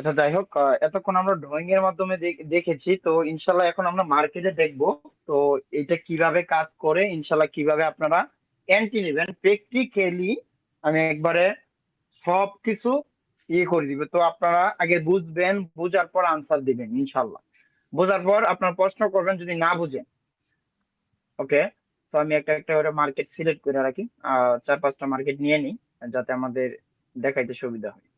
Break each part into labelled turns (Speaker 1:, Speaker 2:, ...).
Speaker 1: আচ্ছা, যাই হোক, এতক্ষণ আমরা ড্রয়িং এর মাধ্যমে দেখেছি, তো ইনশাল্লাহ এখন আমরা মার্কেটে দেখবো। তো এটা কিভাবে কাজ করে, ইনশাল্লাহ কিভাবে আপনারা এন্ট্রি নেবেন প্র্যাকটিক্যালি আমি একবারে সবকিছু করে দিবে। তো আপনারা আগে বুঝবেন, বুঝার পর আনসার দিবেন ইনশাল্লাহ। বোঝার পর আপনার প্রশ্ন করবেন যদি না বুঝেন। ওকে, তো আমি একটা একটা করে মার্কেট সিলেক্ট করে রাখি, 4-5টা মার্কেট নিয়ে নিই যাতে আমাদের দেখাইতে সুবিধা হয়।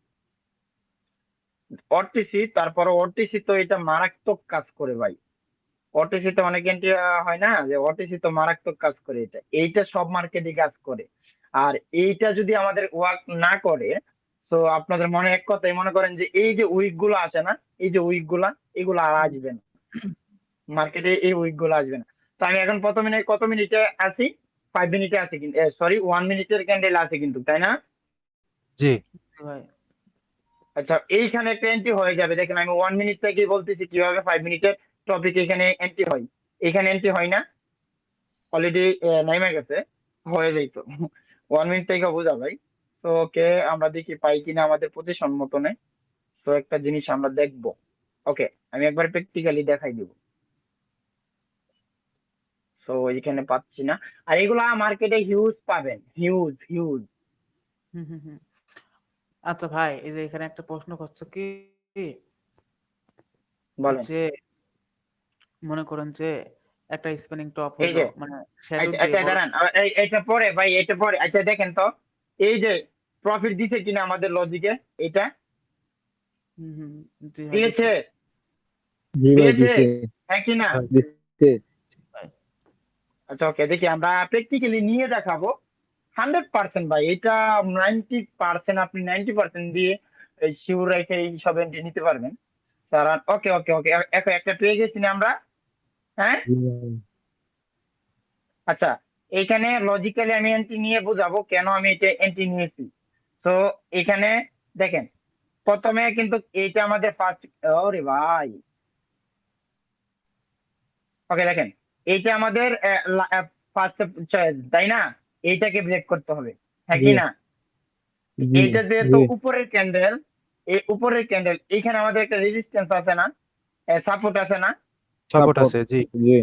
Speaker 1: অটিসি, তারপরে অটিসি তো এটা মারাত্মক কাজ করে ভাই। ওটিসি তে অনেক এন্ট্রি হয় না, যে ওটিসি তো মারাত্মক কাজ করে। এইটা সব মার্কেটে কাজ করে। আর এইটা যদি আমাদের ওয়ার্ক না করে, তো আপনাদের মনে এক কথাই মনে করেন যে এই যে উইক গুলো আসে না, এই যে উইক গুলা, এগুলো আর
Speaker 2: হুম।
Speaker 1: আসবে না মার্কেটে, এই উইক গুলো আসবে না। তো আমি এখন কত মিনিটে আছি? 5 মিনিটে আছি কিন্তু, সরি, 1 মিনিটের ক্যান্ডেল আছে কিন্তু, তাই না?
Speaker 3: জি
Speaker 2: ভাই
Speaker 1: আচ্ছা, এইখানে একটা এন্ট্রি হয়ে যাবে। দেখেন, আমি 1 মিনিট থেকে বলতেছি কিভাবে 5 মিনিটের টপিক এখানে এন্ট্রি হয়। এখানে এন্ট্রি হয় না, অলরেডি নেমে গেছে, হয়ে যাইতো। 1 মিনিট থেকে বোঝা ভাই। তো ওকে, আমরা দেখি পাই কিনা আমাদের পজিশন মতনে। তো একটা জিনিস আমরা দেখবো। ওকে, আমি একবার প্র্যাকটিক্যালি দেখাই দিব। তো এখানে পাচ্ছি না। আর এগুলা মার্কেটে হিউজ পাবেন, হিউজ হিউজ।
Speaker 2: হুম হুম হুম। আচ্ছা ভাই, এই যে এখানে একটা প্রশ্ন করছে কি
Speaker 1: বলেন।
Speaker 2: যে মনে করেন যে একটা স্পিনিং টপ
Speaker 1: এই
Speaker 2: হইলো,
Speaker 1: যে,
Speaker 2: মানে শ্যাডো
Speaker 1: আচ্ছা
Speaker 2: দিয়ে
Speaker 1: আচ্ছা,
Speaker 2: বড়।
Speaker 1: দাঁড়ান, এটা পরে ভাই, এটা পরে। আচ্ছা দেখেন তো, এই যে প্রফিট দিছে কিনা আমাদের লজিকে, এটা
Speaker 2: হুম হুম। জি ভাই
Speaker 1: দিয়েছে,
Speaker 2: দিছে।
Speaker 4: জি ভাই
Speaker 1: দিয়েছে,
Speaker 4: দিছে।
Speaker 1: হ্যাঁ কিনা?
Speaker 3: হ্যাঁ,
Speaker 4: দিছে।
Speaker 2: ভাই
Speaker 1: আচ্ছা ওকে, দেখি আমরা প্র্যাকটিক্যালি নিয়ে দেখাবো। 100% ভাই, এটা 90%, আপনি 90% দিয়ে শিওর রেখে এই সব এন্ট্রি নিতে পারবেন। কারণ ওকে ওকে ওকে, এখন একটা পেয়ে গেছি না আমরা? হ্যাঁ।
Speaker 4: জি ভাই।
Speaker 1: আচ্ছা, এইখানে লজিক্যালি আমি এন্ট্রি নিয়ে বোঝাবো কেন আমি এটা এন্ট্রি নিয়েছি। তো এখানে দেখেন, প্রথমে কিন্তু এইটা আমাদের ফার্স্ট। ওরে ভাই, ওকে দেখেন, এইটা আমাদের ফার্স্ট চয়েস, তাই না? এইটাকে ব্রেক করতে হবে, হ্যাঁ
Speaker 4: জি
Speaker 1: কি না?
Speaker 4: জি
Speaker 1: এইটা যেহেতু
Speaker 4: জি
Speaker 1: উপরের ক্যান্ডেল, এই উপরের ক্যান্ডেল, এখানে আমাদের একটা রেজিস্ট্যান্স আছে না, সাপোর্ট আছে না?
Speaker 3: Support
Speaker 4: support.
Speaker 3: আছে জি।
Speaker 4: জি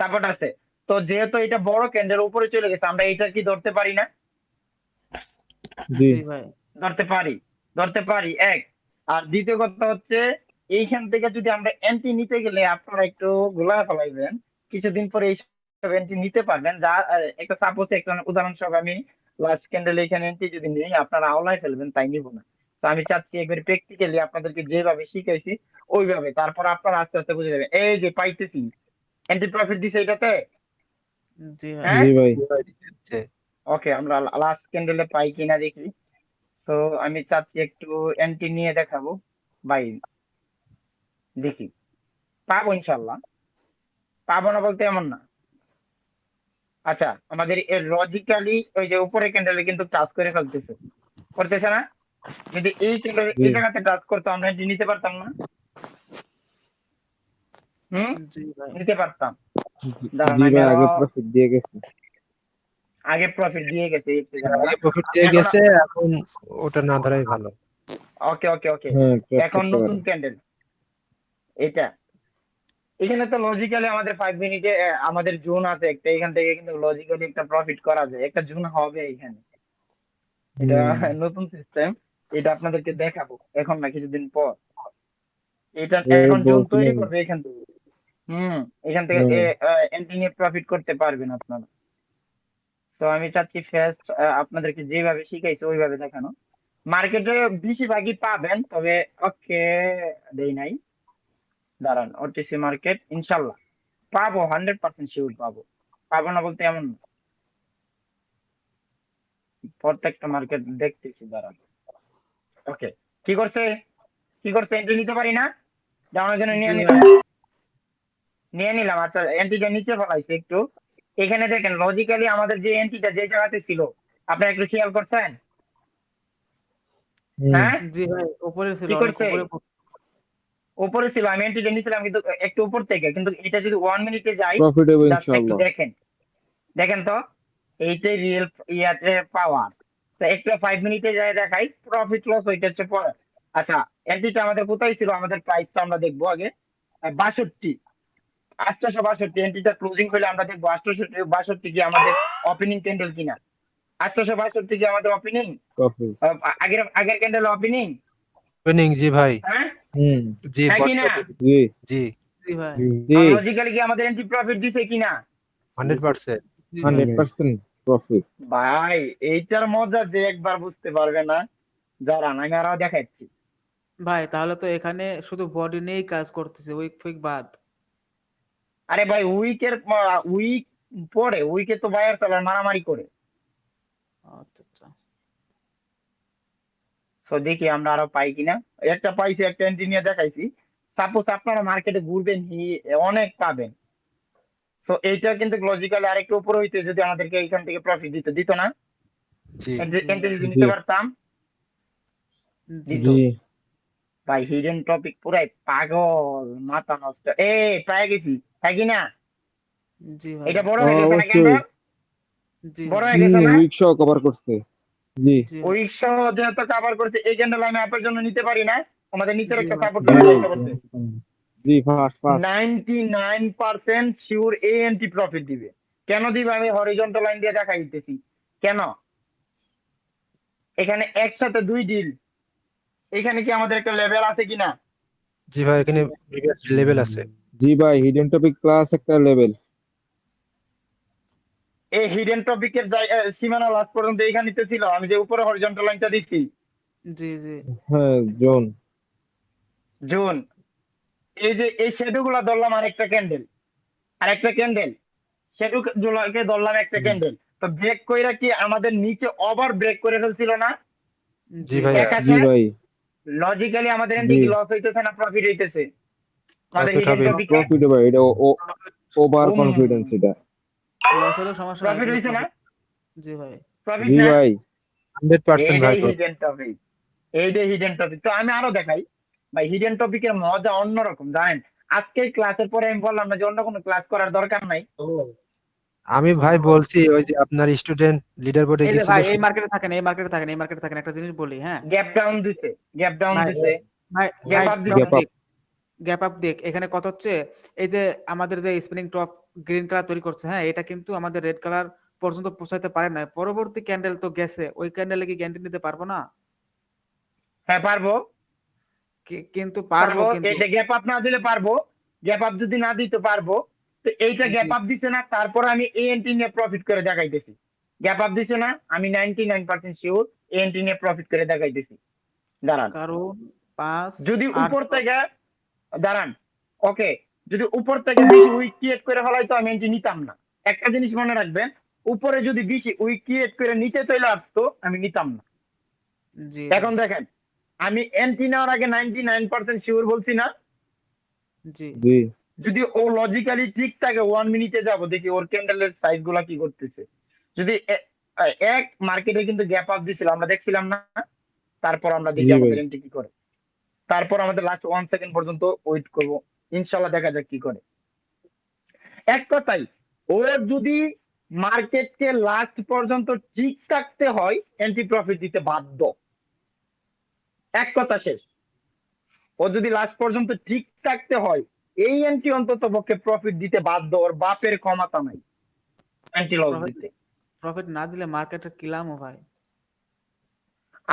Speaker 1: সাপোর্ট আছে। তো যেহেতু এটা বড় ক্যান্ডেল উপরে চলে গেছে, আমরা এটা কি ধরতে পারি না?
Speaker 4: জি
Speaker 2: জি ভাই।
Speaker 1: ধরতে পারি, ধরতে পারি এক। আর দ্বিতীয় কথা হচ্ছে, এইখান থেকে যদি আমরা এন্ট্রি নিতে গেলে আপনারা একটু গোলা ফেলাইবেন, কিছুদিন পরে এইসব এন্ট্রি নিতে পারবেন। যা একটা সাপোজ, একটা উদাহরণস্বরূপ আমি লাস্ট ক্যান্ডেল এখানে এন্ট্রি যদি নিই, আপনারা আওলায় ফেলবেন, তাই নিব না। তো আমি চাচ্ছি একবার প্র্যাকটিক্যালি আপনাদেরকে যেভাবে শিখাইছি ওইভাবে, তারপর আপনারা আস্তে আস্তে বুঝে যাবেন। এই যে পাইতেছি, এন্ট্রি প্রফিট দিছে এটাতে।
Speaker 2: জি ভাই।
Speaker 1: হ্যাঁ,
Speaker 4: জি ভাই।
Speaker 3: জি ভাই, দিচ্ছে।
Speaker 1: ওকে, আমরা লাস্ট ক্যান্ডেলে পাই কিনা দেখি। তো আমি চাচ্ছি একটু এন্ট্রি নিয়ে দেখাবো ভাই, দেখি পাবো ইনশাল্লাহ। পাবো না বলতে এমন না। আচ্ছা, আমাদের এর লজিক্যালি ওই যে উপরে ক্যান্ডেলে কিন্তু টাচ করে ফেলতেছে, করতেছে না? যদি এই ক্যান্ডেল
Speaker 4: জি
Speaker 1: এই জায়গাতে টাচ করতো, আমরা এন্ট্রি নিতে পারতাম না? হুম,
Speaker 2: জি ভাই।
Speaker 1: নিতে পারতাম।
Speaker 4: জি
Speaker 1: দাঁড়ান,
Speaker 4: জি
Speaker 1: আমি
Speaker 4: ভাই,
Speaker 1: আরো
Speaker 4: আগে প্রফিট দিয়ে গেছে।
Speaker 1: আগে প্রফিট দিয়ে গেছে একটু জায়গা।
Speaker 3: আগে প্রফিট দিয়ে
Speaker 1: এখন
Speaker 3: গেছে, এখন ওটা না ধরাই ভালো।
Speaker 1: ওকে ওকে ওকে,
Speaker 4: হ্যাঁ, ট্রেড
Speaker 1: এখন
Speaker 4: করতে
Speaker 1: নতুন
Speaker 4: পারে।
Speaker 1: ক্যান্ডেল এটা। এখানে তো লজিক্যালি আমাদের 5 মিনিটে আমাদের জোন আছে একটা, এখান থেকে কিন্তু লজিক্যালি একটা প্রফিট করা যায়, একটা জোন হবে এখানে। এটা
Speaker 4: হুম।
Speaker 1: নতুন সিস্টেম, এটা আপনাদেরকে দেখাবো এখন না, কিছুদিন পর। এটা
Speaker 4: এই
Speaker 1: এখন জোন তৈরি
Speaker 4: বলছিলেন।
Speaker 1: করবে এখান থেকে। হুম, এখান থেকে
Speaker 4: হ্যাঁ।
Speaker 1: এন্ট্রি নিয়ে প্রফিট করতে পারবেন আপনারা। তো আমি চাচ্ছি ফার্স্ট আপনাদেরকে যেভাবে শিখাইছি ওইভাবে দেখানো। মার্কেটে বেশিরভাগই পাবেন, তবে ওকে দেই নাই। দাঁড়ান, ওটিসি মার্কেট ইনশাল্লাহ পাবো, 100% শিওর পাবো। পাবো না বলতে এমন না। প্রত্যেকটা মার্কেট দেখতেছি, দাঁড়ান। ওকে, কি করছে, কি করছে? এন্ট্রি নিতে পারি না? যাওয়ার জন্য
Speaker 2: জি
Speaker 1: নিয়ে
Speaker 2: ভাই।
Speaker 1: নিলাম, নিয়ে নিলাম। আচ্ছা, এন্ট্রিটা নিচে ফেলাইছে একটু। এখানে দেখেন লজিক্যালি আমাদের যে এন্ট্রিটা যে জায়গাতে ছিল, আপনারা একটু খেয়াল করছেন?
Speaker 4: হুম।
Speaker 1: হ্যাঁ,
Speaker 2: জি ভাই, উপরে ছিল,
Speaker 1: কি
Speaker 2: অনেক
Speaker 1: করছে?
Speaker 2: উপরে
Speaker 1: উপরে ছিল, আমি এন্ট্রিটা নিয়েছিলাম কিন্তু একটু উপর থেকে, কিন্তু এটা যদি 1 মিনিটে যাই,
Speaker 4: প্রফিট হবে
Speaker 1: জাস্ট একটু
Speaker 4: ইনশাআল্লাহ।
Speaker 1: দেখেন, দেখেন তো, এইটাই রিয়েল ইয়াতে পাওয়ার। তো একটু 5 মিনিটে যায় দেখাই, প্রফিট লস ওইটা হচ্ছে পরে। আচ্ছা, এন্ট্রিটা আমাদের কোথায় ছিল? আমাদের প্রাইসটা আমরা দেখবো আগে। 62, 862 এন্ট্রিটা ক্লোজিং হলে আমরা দেখবো 862 কি আমাদের ওপেনিং ক্যান্ডেল কিনা। 862 কি আমাদের ওপেনিং,
Speaker 4: প্রফিট।
Speaker 1: আগের আগের ক্যান্ডেল ওপেনিং,
Speaker 3: ওপেনিং জি ভাই,
Speaker 1: হ্যাঁ
Speaker 4: হুম,
Speaker 3: জি
Speaker 1: হ্যাঁ কিনা?
Speaker 4: জি
Speaker 3: জি
Speaker 2: জি ভাই,
Speaker 4: জি
Speaker 1: লজিক্যালি কি আমাদের এন্ট্রি প্রফিট দিছে কিনা?
Speaker 3: 100%।
Speaker 2: জি ভাই।
Speaker 4: 100% প্রফিট।
Speaker 1: ভাই এইটার মজা যে একবার বুঝতে পারবে না, যারা আমি আরো দেখাচ্ছি।
Speaker 2: ভাই তাহলে তো এখানে শুধু বডি নিয়েই কাজ করতেছে, উইক ফুইক বাদ।
Speaker 1: আরে ভাই উইক পরে উইকে তো বায়ার সেলার মারামারি করে।
Speaker 2: আচ্ছা আচ্ছা।
Speaker 1: তো দেখি আমরা আরো পাই কিনা। একটা পাইছি, একটা এন্ট্রি নিয়ে দেখাইছি। সাপোজ আপনারা মার্কেটে ঘুরবেন, অনেক পাবেন। তো এইটা কিন্তু লজিক্যালি আরেকটু উপরে হইতে যদি আমাদেরকে এখান থেকে প্রফিট দিত না,
Speaker 3: জি
Speaker 1: এন্ট্রি যদি
Speaker 4: জি
Speaker 1: নিতে পারতাম,
Speaker 2: জি
Speaker 1: দিত।
Speaker 4: জি
Speaker 1: ভাই হিডেন টপিক পুরাই পাগল, মাথা নষ্ট। পাই গেছি, তাই কি না?
Speaker 2: জি ভাই,
Speaker 1: এটা বড় হয়ে গেছে না
Speaker 4: অবশ্যই।
Speaker 1: ক্যান্ডেল?
Speaker 2: জি
Speaker 1: বড় হয়ে
Speaker 4: জি
Speaker 1: গেছে না?
Speaker 4: উইক সহ কভার করছে। জি
Speaker 2: জি
Speaker 1: উইক সহ যেহেতু কভার করছে, এই ক্যান্ডেল আমি অ্যাপের জন্য নিতে পারি না। আমাদের নিচের
Speaker 2: জি
Speaker 1: একটা
Speaker 2: ভাই,
Speaker 1: সাপোর্ট
Speaker 4: জি
Speaker 1: লেভেল
Speaker 4: ভাই,
Speaker 1: নষ্ট করছে।
Speaker 4: জি ফাস্ট ফাস্ট।
Speaker 1: 99% শিওর এএনটি প্রফিট দিবে। কেন দিবে আমি হরিজন্টাল লাইন দিয়ে দেখাই দিতেছি কেন। এখানে একসাথে দুই ডিল, এখানে কি আমাদের একটা লেভেল আছে কিনা?
Speaker 3: জি ভাই, এখানে লেভেল আছে।
Speaker 4: জি ভাই, হিডেন টপিক প্লাস একটা লেভেল।
Speaker 1: এই হিডেন টপিকের সীমানা লাস্ট পর্যন্ত এইখানেতে ছিল, আমি যে উপরে হরিজন্টাল লাইনটা দিচ্ছি,
Speaker 2: জি জি
Speaker 4: হ্যাঁ জোন।
Speaker 1: জুন। এই শ্যাডো গুলা ধরলাম আরেকটা ক্যান্ডেল, আরেকটা ক্যান্ডেল, শ্যাডো গুলাকে ধরলাম একটা ক্যান্ডেল। তো ব্রেক কইরা কি আমাদের নিচে ওভার ব্রেক করে ফেলছিল না?
Speaker 3: জি
Speaker 2: জি
Speaker 3: ভাইয়া,
Speaker 1: এক
Speaker 4: জি
Speaker 1: আছে।
Speaker 4: ভাই,
Speaker 1: লজিক্যালি আমাদের এন্ট্রি
Speaker 4: জি
Speaker 1: কি লস হইতেছে না প্রফিট হইতেছে? আমাদের
Speaker 3: প্রফিট
Speaker 1: হিডেন
Speaker 3: হবে।
Speaker 1: টপিকে
Speaker 4: প্রফিট ভাই, এটা ওভার কনফিডেন্স এটা।
Speaker 2: লস হলেও সমস্যা নাই
Speaker 1: প্রফিট
Speaker 2: কিন্তু
Speaker 1: হইছে না?
Speaker 2: জি ভাই,
Speaker 1: প্রফিট
Speaker 4: জি
Speaker 1: না?
Speaker 4: ভাই,
Speaker 3: 100% ভাই
Speaker 1: এইটাই
Speaker 3: profit।
Speaker 1: হিডেন টপিক, এইটাই হিডেন টপিক। তো আমি আরো দেখাই ভাই, হিডেন টপিকের মজা অন্যরকম জানেন। আজকের ক্লাসের পরে আমি বললাম না যে অন্য কোনো ক্লাস করার দরকার নাই।
Speaker 3: আমি ভাই বলছি ওই যে আপনার স্টুডেন্ট লিডার বোর্ডে
Speaker 2: এই যে
Speaker 3: গেছিল
Speaker 2: ভাই এই মার্কেটে থাকেন, এই মার্কেটে থাকেন, এই মার্কেটে থাকেন, একটা জিনিস বলি, হ্যাঁ
Speaker 1: গ্যাপ ডাউন দিছে, গ্যাপ ডাউন
Speaker 2: ভাই,
Speaker 1: দিছে,
Speaker 2: ভাই
Speaker 1: গ্যাপ
Speaker 2: ভাই
Speaker 1: আপ
Speaker 2: drop
Speaker 1: দিছে।
Speaker 4: Gap up.
Speaker 2: দিক, গ্যাপ আপ দিক। এখানে কত হচ্ছে, এই যে আমাদের যে স্পিনিং টপ গ্রিন কালার তৈরি করছে, হ্যাঁ এটা কিন্তু আমাদের রেড কালার পর্যন্ত পৌঁছাতে পারে না। পরবর্তী ক্যান্ডেল তো গেছে, ওই ক্যান্ডেলে কি গ্যারান্টি নিতে পারবো না?
Speaker 1: হ্যাঁ পারবো,
Speaker 2: কিন্তু পারবো
Speaker 1: পারবো।
Speaker 2: কিন্তু।
Speaker 1: এটা গ্যাপ আপ না দিলে পারবো, গ্যাপ আপ যদি না দিতে পারবো। তো এইটা
Speaker 2: জি
Speaker 1: গ্যাপ আপ দিছে না, তারপর আমি এএনটি নিয়ে প্রফিট করে দেখাইতেছি। গ্যাপ আপ দিছে না, আমি 99% শিওর এএনটি নিয়ে প্রফিট করে দেখাইতেছি। দাঁড়ান,
Speaker 2: কারণ 5
Speaker 1: যদি
Speaker 2: 8
Speaker 1: উপর থেকে, দাঁড়ান, ওকে, যদি উপর থেকে বেশি উইক ক্রিয়েট করে ফেলাই তো আমি এন্ট্রি নিতাম না। একটা জিনিস মনে রাখবেন, উপরে যদি বেশি উইক ক্রিয়েট করে নিচে চলে আসতো আমি নিতাম না।
Speaker 2: জি
Speaker 1: এখন
Speaker 2: ভাই,
Speaker 1: দেখেন, আমি এন্ট্রি নেওয়ার আগে 99% শিওর বলছি না?
Speaker 2: জি
Speaker 4: জি
Speaker 1: যদি ও লজিক্যালি ঠিক থাকে, 1 মিনিটে যাব দেখি ওর ক্যান্ডেলের সাইজ গুলা কি করতেছে। যদি এক মার্কেটে কিন্তু গ্যাপ আপ দিছিল, আমরা দেখছিলাম না? তারপর আমরা দেখি
Speaker 4: জি ভাই,
Speaker 1: আমাদের এন্ট্রি কি করে। তারপর আমাদের লাস্ট 1 সেকেন্ড পর্যন্ত ওয়েট করব, ইনশাল্লাহ দেখা যাক কি করে। এক কথাই, ওর যদি মার্কেটকে লাস্ট পর্যন্ত ঠিক থাকতে হয়, এন্ট্রি প্রফিট দিতে বাধ্য। এক কথা শেষ। ও যদি লাস্ট পর্যন্ত ঠিক থাকতে হয়, এই এন্ট্রি অন্তত পক্ষে প্রফিট দিতে বাধ্য, ওর বাপের ক্ষমতা নাই এন্ট্রি লস
Speaker 2: প্রফিট,
Speaker 1: দিতে।
Speaker 2: প্রফিট না দিলে মার্কেটে কিলামও ভাই।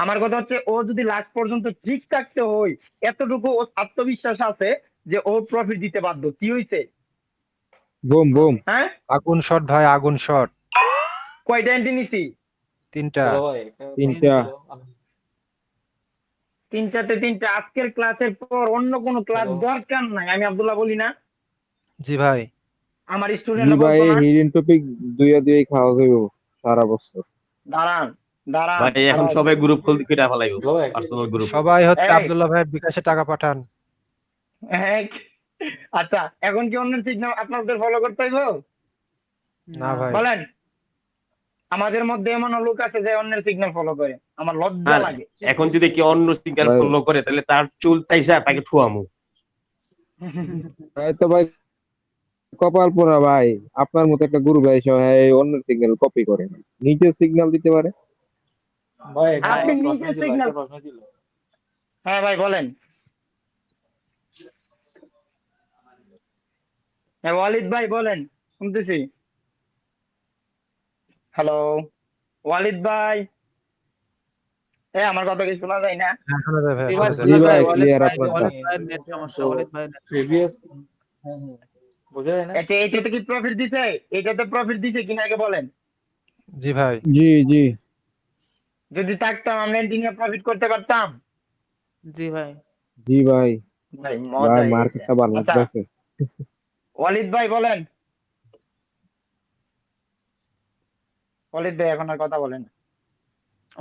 Speaker 1: আমার কথা হচ্ছে, ও যদি লাস্ট পর্যন্ত ঠিক থাকতে হয়, এতটুকু ওর আত্মবিশ্বাস আছে যে ও প্রফিট দিতে বাধ্য। কি হয়েছে?
Speaker 4: Boom boom.
Speaker 1: হ্যাঁ,
Speaker 3: আগুন শট ভাই, আগুন শট।
Speaker 1: কয়টা এন্ট্রি নিছি?
Speaker 3: 3টা।
Speaker 4: তিনটা।
Speaker 1: তিনটাতে তিনটা। আজকের ক্লাসের পর অন্য কোনো ক্লাস দরকার নাই, আমি আব্দুল্লাহ বলি না?
Speaker 3: জি ভাই,
Speaker 1: আমার
Speaker 4: জি
Speaker 1: স্টুডেন্টরা
Speaker 4: ভাই,
Speaker 1: বলতো না?
Speaker 4: হিডেন টপিক দুইয়া খাওয়া যাইব সারা বছর।
Speaker 1: দাঁড়ান, দাঁড়ান,
Speaker 5: ভাই এখন
Speaker 1: আরো
Speaker 5: সবাই গ্রুপ খুলতে কিটা ফেলাইবো, পার্সোনাল গ্রুপ।
Speaker 3: সবাই হচ্ছে
Speaker 1: এই,
Speaker 3: আব্দুল্লাহ ভাই বিকাশে টাকা পাঠান।
Speaker 1: হ্যাঁ, আচ্ছা এখন কি অন্যের সিগন্যাল আপনাদের ফলো করতে হইব?
Speaker 3: না ভাই,
Speaker 1: বলেন। আমাদের মধ্যে এমন লোক আছে যে অন্যের সিগন্যাল ফলো করে, আমার লজ্জা
Speaker 5: আর
Speaker 1: লাগে।
Speaker 5: এখন যদি কি অন্য সিঙ্গেল
Speaker 4: ভাই
Speaker 5: ফলো করে তাহলে তার চুল চাইসা তাকে ঠুয়ামু।
Speaker 4: তো ভাই কপাল পোড়া ভাই, আপনার মতো একটা গুরু ভাই সহ অন্যের সিগন্যাল কপি করে না, নিজের সিগন্যাল দিতে পারে।
Speaker 1: আপনি নিজে সিগন্যাল, হ্যাঁ ভাই বলেন। হ্যাঁ ওয়ালিদ ভাই বলেন, শুনতেছি। হ্যালো ওয়ালিদ ভাই, আমার কথা কি শোনা যায় না?
Speaker 3: হ্যাঁ, শোনা যায় ভাইয়া,
Speaker 2: জি ভাই
Speaker 3: শোনা যায়।
Speaker 4: জি
Speaker 2: শোনা যায়,
Speaker 4: ভাই,
Speaker 2: ওয়ালিদ
Speaker 4: ক্লিয়ার
Speaker 2: ভাই,
Speaker 4: আপনারটা।
Speaker 2: ওয়ালিদ ভাইয়ের নেট সমস্যা, ওয়ালিদ ভাইয়ের net সমস্যা।
Speaker 6: প্রিভিয়াস হ্যাঁ হ্যাঁ বোঝা যায় না।
Speaker 1: আচ্ছা এটাতে কি প্রফিট দিছে? এটাতে প্রফিট দিছে কিনা আগে বলেন।
Speaker 3: জি ভাই।
Speaker 4: জি জি
Speaker 1: যদি থাকতাম আমরা এন্টিনিয়া প্রফিট করতে পারতাম।
Speaker 2: জি ভাই।
Speaker 4: জি ভাই।
Speaker 1: ভাই
Speaker 4: ভাই
Speaker 1: মজা এসে।
Speaker 4: মার্কেটটা ভালো
Speaker 1: আচ্ছা
Speaker 4: লাগতেছে।
Speaker 1: ওয়ালিদ ভাই বলেন। ওয়ালিদ ভাই এখন আর কথা বলেন না।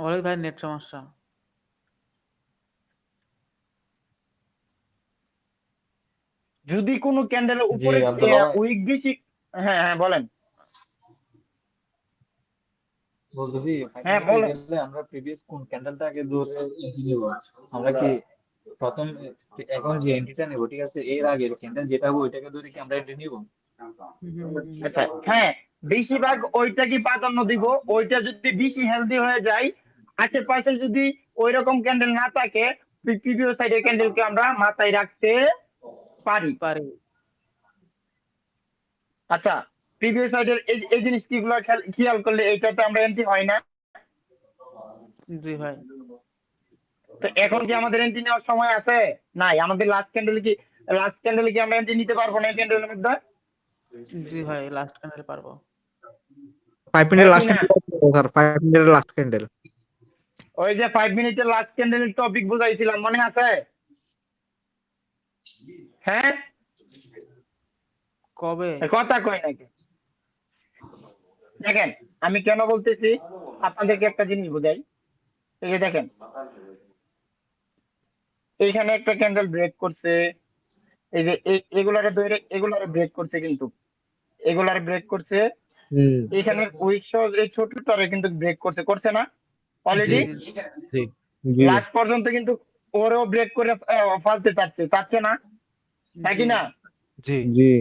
Speaker 2: ওয়ালিদ ভাইয়ের নেট সমস্যা।
Speaker 1: যদি কোনো ক্যান্ডেলের
Speaker 6: জি
Speaker 1: উপরে
Speaker 6: আব্দুল্লাহ ভাই
Speaker 1: উইক বেশি, হ্যাঁ হ্যাঁ বলেন।
Speaker 6: বলতেছি
Speaker 1: হ্যাঁ
Speaker 6: ফাইনাল
Speaker 1: বলেন।
Speaker 6: গেলে আমরা প্রিভিয়াস কোন ক্যান্ডেলটা আগে ধরে এন্ট্রি নিব, আমরা কি প্রথম এখন যে এন্ট্রিটা নেব ঠিক আছে, এর আগে ক্যান্ডেল যেটা হবে ওইটাকে ধরে কি আমরা এন্ট্রি নিব?
Speaker 1: আচ্ছা হ্যাঁ, বেশিরভাগ ওইটা কি প্রাধান্য দিব। ওইটা যদি বেশি হেলদি হয়ে যায়, আশেপাশে যদি ওই রকম ক্যান্ডেল না থাকে, প্রিভিয়াস সাইডের ক্যান্ডেলকে আমরা মাথায় রাখতে পারি।
Speaker 2: পারি।
Speaker 1: আচ্ছা প্রিভিয়াস সাইডের এই জিনিসগুলো খেয়াল করলে এইটাতে আমরা এন্ট্রি হয় না।
Speaker 2: জি ভাই।
Speaker 1: তো এখন কি আমাদের এন্ট্রি নেওয়ার সময় আছে? নাই, আমাদের লাস্ট ক্যান্ডেলে কি আমরা এন্ট্রি নিতে পারবো না এই ক্যান্ডেলের মধ্যে?
Speaker 2: জি ভাই, লাস্ট ক্যান্ডেল পারবো।
Speaker 7: 5
Speaker 1: হ্যাঁ
Speaker 7: মিনিটের
Speaker 1: কি
Speaker 7: লাস্ট
Speaker 1: না?
Speaker 7: ক্যান্ডেল স্যার, 5 মিনিটের লাস্ট ক্যান্ডেল।
Speaker 1: ওই যে 5 মিনিটের লাস্ট ক্যান্ডেলের টপিক বুঝাইছিলাম, মনে আছে? হ্যাঁ
Speaker 2: কবে?
Speaker 1: কথা কই নাকি? দেখেন আমি কেন বলতেছি, আপনাদেরকে একটা জিনিস বুঝাই। এই যে দেখেন, এইখানে একটা ক্যান্ডেল ব্রেক করছে। এই যে এগুলারে ধরে এগুলারে ব্রেক করছে, কিন্তু এগুলারে ব্রেক করছে।
Speaker 4: হুম
Speaker 1: এখানে উইক সহ এই ছোটটারে কিন্তু ব্রেক করছে না
Speaker 2: জি
Speaker 1: অলরেডি?
Speaker 2: জি
Speaker 3: জি
Speaker 4: জি
Speaker 1: লাস্ট পর্যন্ত কিন্তু ওরেও ব্রেক করে ফালতে চাচ্ছে না, হ্যাঁ
Speaker 2: জি
Speaker 1: কি না?
Speaker 3: জি
Speaker 4: জি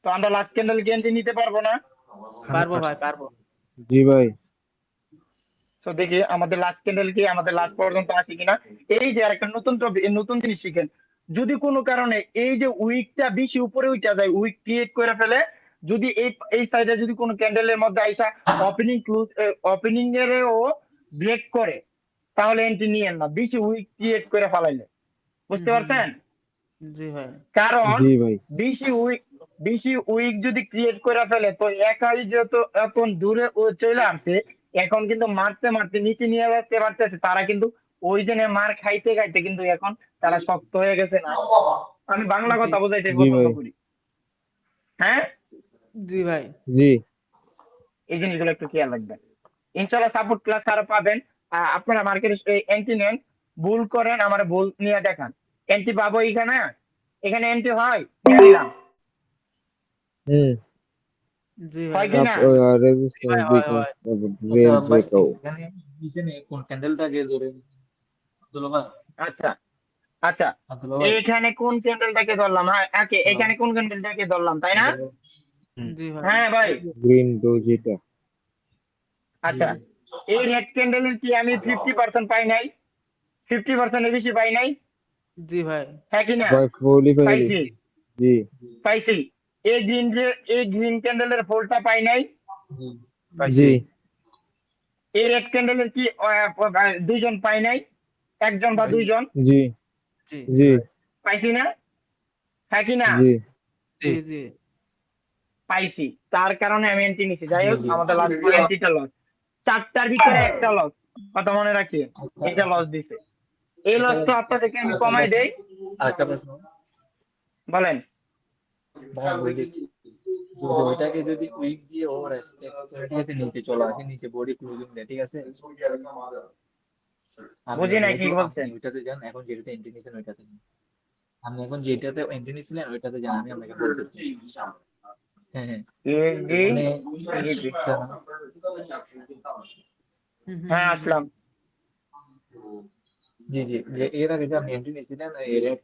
Speaker 1: তো আমরা লাস্ট ক্যান্ডেল গ্যারান্টি নিতে পারবো না?
Speaker 2: পারবো
Speaker 3: 100%।
Speaker 2: ভাই, পারবো।
Speaker 4: জি ভাই।
Speaker 1: তো দেখি আমাদের লাস্ট ক্যান্ডেল কি আমাদের লাস্ট পর্যন্ত আসে কিনা। এই যে আরেকটা নতুন টপিক, নতুন জিনিস শিখেন। যদি কোনো কারণে এই যে উইকটা বেশি উপরে উঠে যায়, উইক ক্রিয়েট করে ফেলে, যদি এই সাইডে যদি কোনো ক্যান্ডেলের মধ্যে আইসা ওপেনিং এরও ব্রেক করে, তাহলে এন্ট্রি নিয়েন না, বেশি উইক ক্রিয়েট করে ফেলাইলে। বুঝতে পারছেন?
Speaker 2: জি ভাই।
Speaker 1: কারণ
Speaker 4: জি ভাই।
Speaker 1: বেশি উইক যদি ক্রিয়েট করে ফেলে, তো একাই যত এখন দূরে ও চলে আসছে, এখন কিন্তু মারতে মারতে নিচে নিয়ে যেতে পারতেছে, তারা কিন্তু ওই জন্য মার খাইতে খাইতে কিন্তু এখন তারা শক্ত হয়ে গেছে না। আমি বাংলা
Speaker 2: জি
Speaker 1: কথা বোঝাইতে
Speaker 4: জি
Speaker 1: পছন্দ
Speaker 4: ভাই।
Speaker 1: করি। হ্যাঁ
Speaker 2: জি ভাই।
Speaker 4: জি
Speaker 1: এই জিনিসগুলো একটু খেয়াল রাখবেন। ইনশাল্লাহ সাপোর্ট ক্লাস আরো পাবেন। আপনারা মার্কেটে এন্ট্রি নেন, ভুল করেন, আমার ভুল নিয়ে দেখান। এন্ট্রি পাবো এখানে, এখানে এন্ট্রি হয়, নিয়ে নিলাম,
Speaker 4: হুম
Speaker 2: জি ভাই।
Speaker 1: হয় কি না?
Speaker 4: রেজিস্ট্যান্স
Speaker 2: হয়
Speaker 4: বিকজ
Speaker 2: হয়।
Speaker 6: আচ্ছা
Speaker 4: রেল
Speaker 6: ভাই
Speaker 4: ব্রেকআউট।
Speaker 6: এখানে নিচে কোন ক্যান্ডেলটা আগে ধরে আব্দুল্লাহ ভাই?
Speaker 1: আচ্ছা আচ্ছা,
Speaker 6: আব্দুল্লাহ ভাই
Speaker 1: এখানে কোন ক্যান্ডেলটাকে ধরলাম? হ্যাঁ
Speaker 6: হ্যালো
Speaker 1: এখানে কোন ক্যান্ডেলটাকে ধরলাম, তাই না?
Speaker 3: হুম।
Speaker 2: জি ভাই।
Speaker 1: হ্যাঁ ভাই।
Speaker 4: গ্রিন ডোজিটা।
Speaker 6: জি
Speaker 1: আচ্ছা
Speaker 6: জি
Speaker 1: এই রেড ক্যান্ডেলের কি আমি 50% পাই নাই? 50% এর বেশি পাই নাই,
Speaker 2: জি ভাই।
Speaker 1: হ্যাঁ কি না?
Speaker 4: ভাই ফুলি ফাইলি।
Speaker 1: পাইছি
Speaker 4: জি
Speaker 1: পাইছি। এই গ্রিন ক্যান্ডেলের ফলটা পাই নাই।
Speaker 6: জি
Speaker 3: পাইছি।
Speaker 4: জি
Speaker 1: এই রেড ক্যান্ডেলের কি দুইজন পাই নাই, একজন বা
Speaker 2: জি
Speaker 1: দুইজন
Speaker 4: জি
Speaker 2: জি
Speaker 3: জি
Speaker 4: জি
Speaker 3: ভাই।
Speaker 1: পাইছি না, হ্যাঁ কি না?
Speaker 4: জি
Speaker 2: জি জি
Speaker 1: পাইছি, তার কারণে আমি এন্ট্রি নিছি। যাই
Speaker 6: জি
Speaker 1: হোক
Speaker 6: জি
Speaker 1: আমাদের লাস্ট এন্ট্রিটা লস, চারটার ভিতরে একটা লস, কথা মনে রাখি।
Speaker 6: আচ্ছা
Speaker 1: এটা লস দিছে, এই
Speaker 6: এটা
Speaker 1: লসটা আপনাদেরকে আমি কমাই দেই।
Speaker 6: আরেকটা প্রশ্ন
Speaker 1: বলেন।
Speaker 6: ভাই, বলতেছি যদি ওইটাকে যদি উইক দিয়ে ওভার এক্সপেক্টেড নিচে চলে আসে, নিচে বডি ক্লোজিং দেয় ঠিক আছে, আমি
Speaker 1: বুঝি নাই কি
Speaker 6: বলবো আপনি
Speaker 1: বলছেন।
Speaker 6: ওইটাতে যান, এখন যেটাতে এন্ট্রি নিয়েছেন ওইটাতে যান। আপনি এখন যেটাতে এন্ট্রি নিয়েছিলেন ওইটাতে যান, আমি আপনাকে বলতেছি। হ্যাঁ হ্যাঁ
Speaker 1: ইউএসডি
Speaker 6: এখানে
Speaker 1: ইজিপি,
Speaker 6: দাঁড়ান।
Speaker 1: হ্যাঁ আসলাম।
Speaker 6: জি জি যে এর আগে যে আপনি এন্ট্রি নিয়েছিলেন এই রেড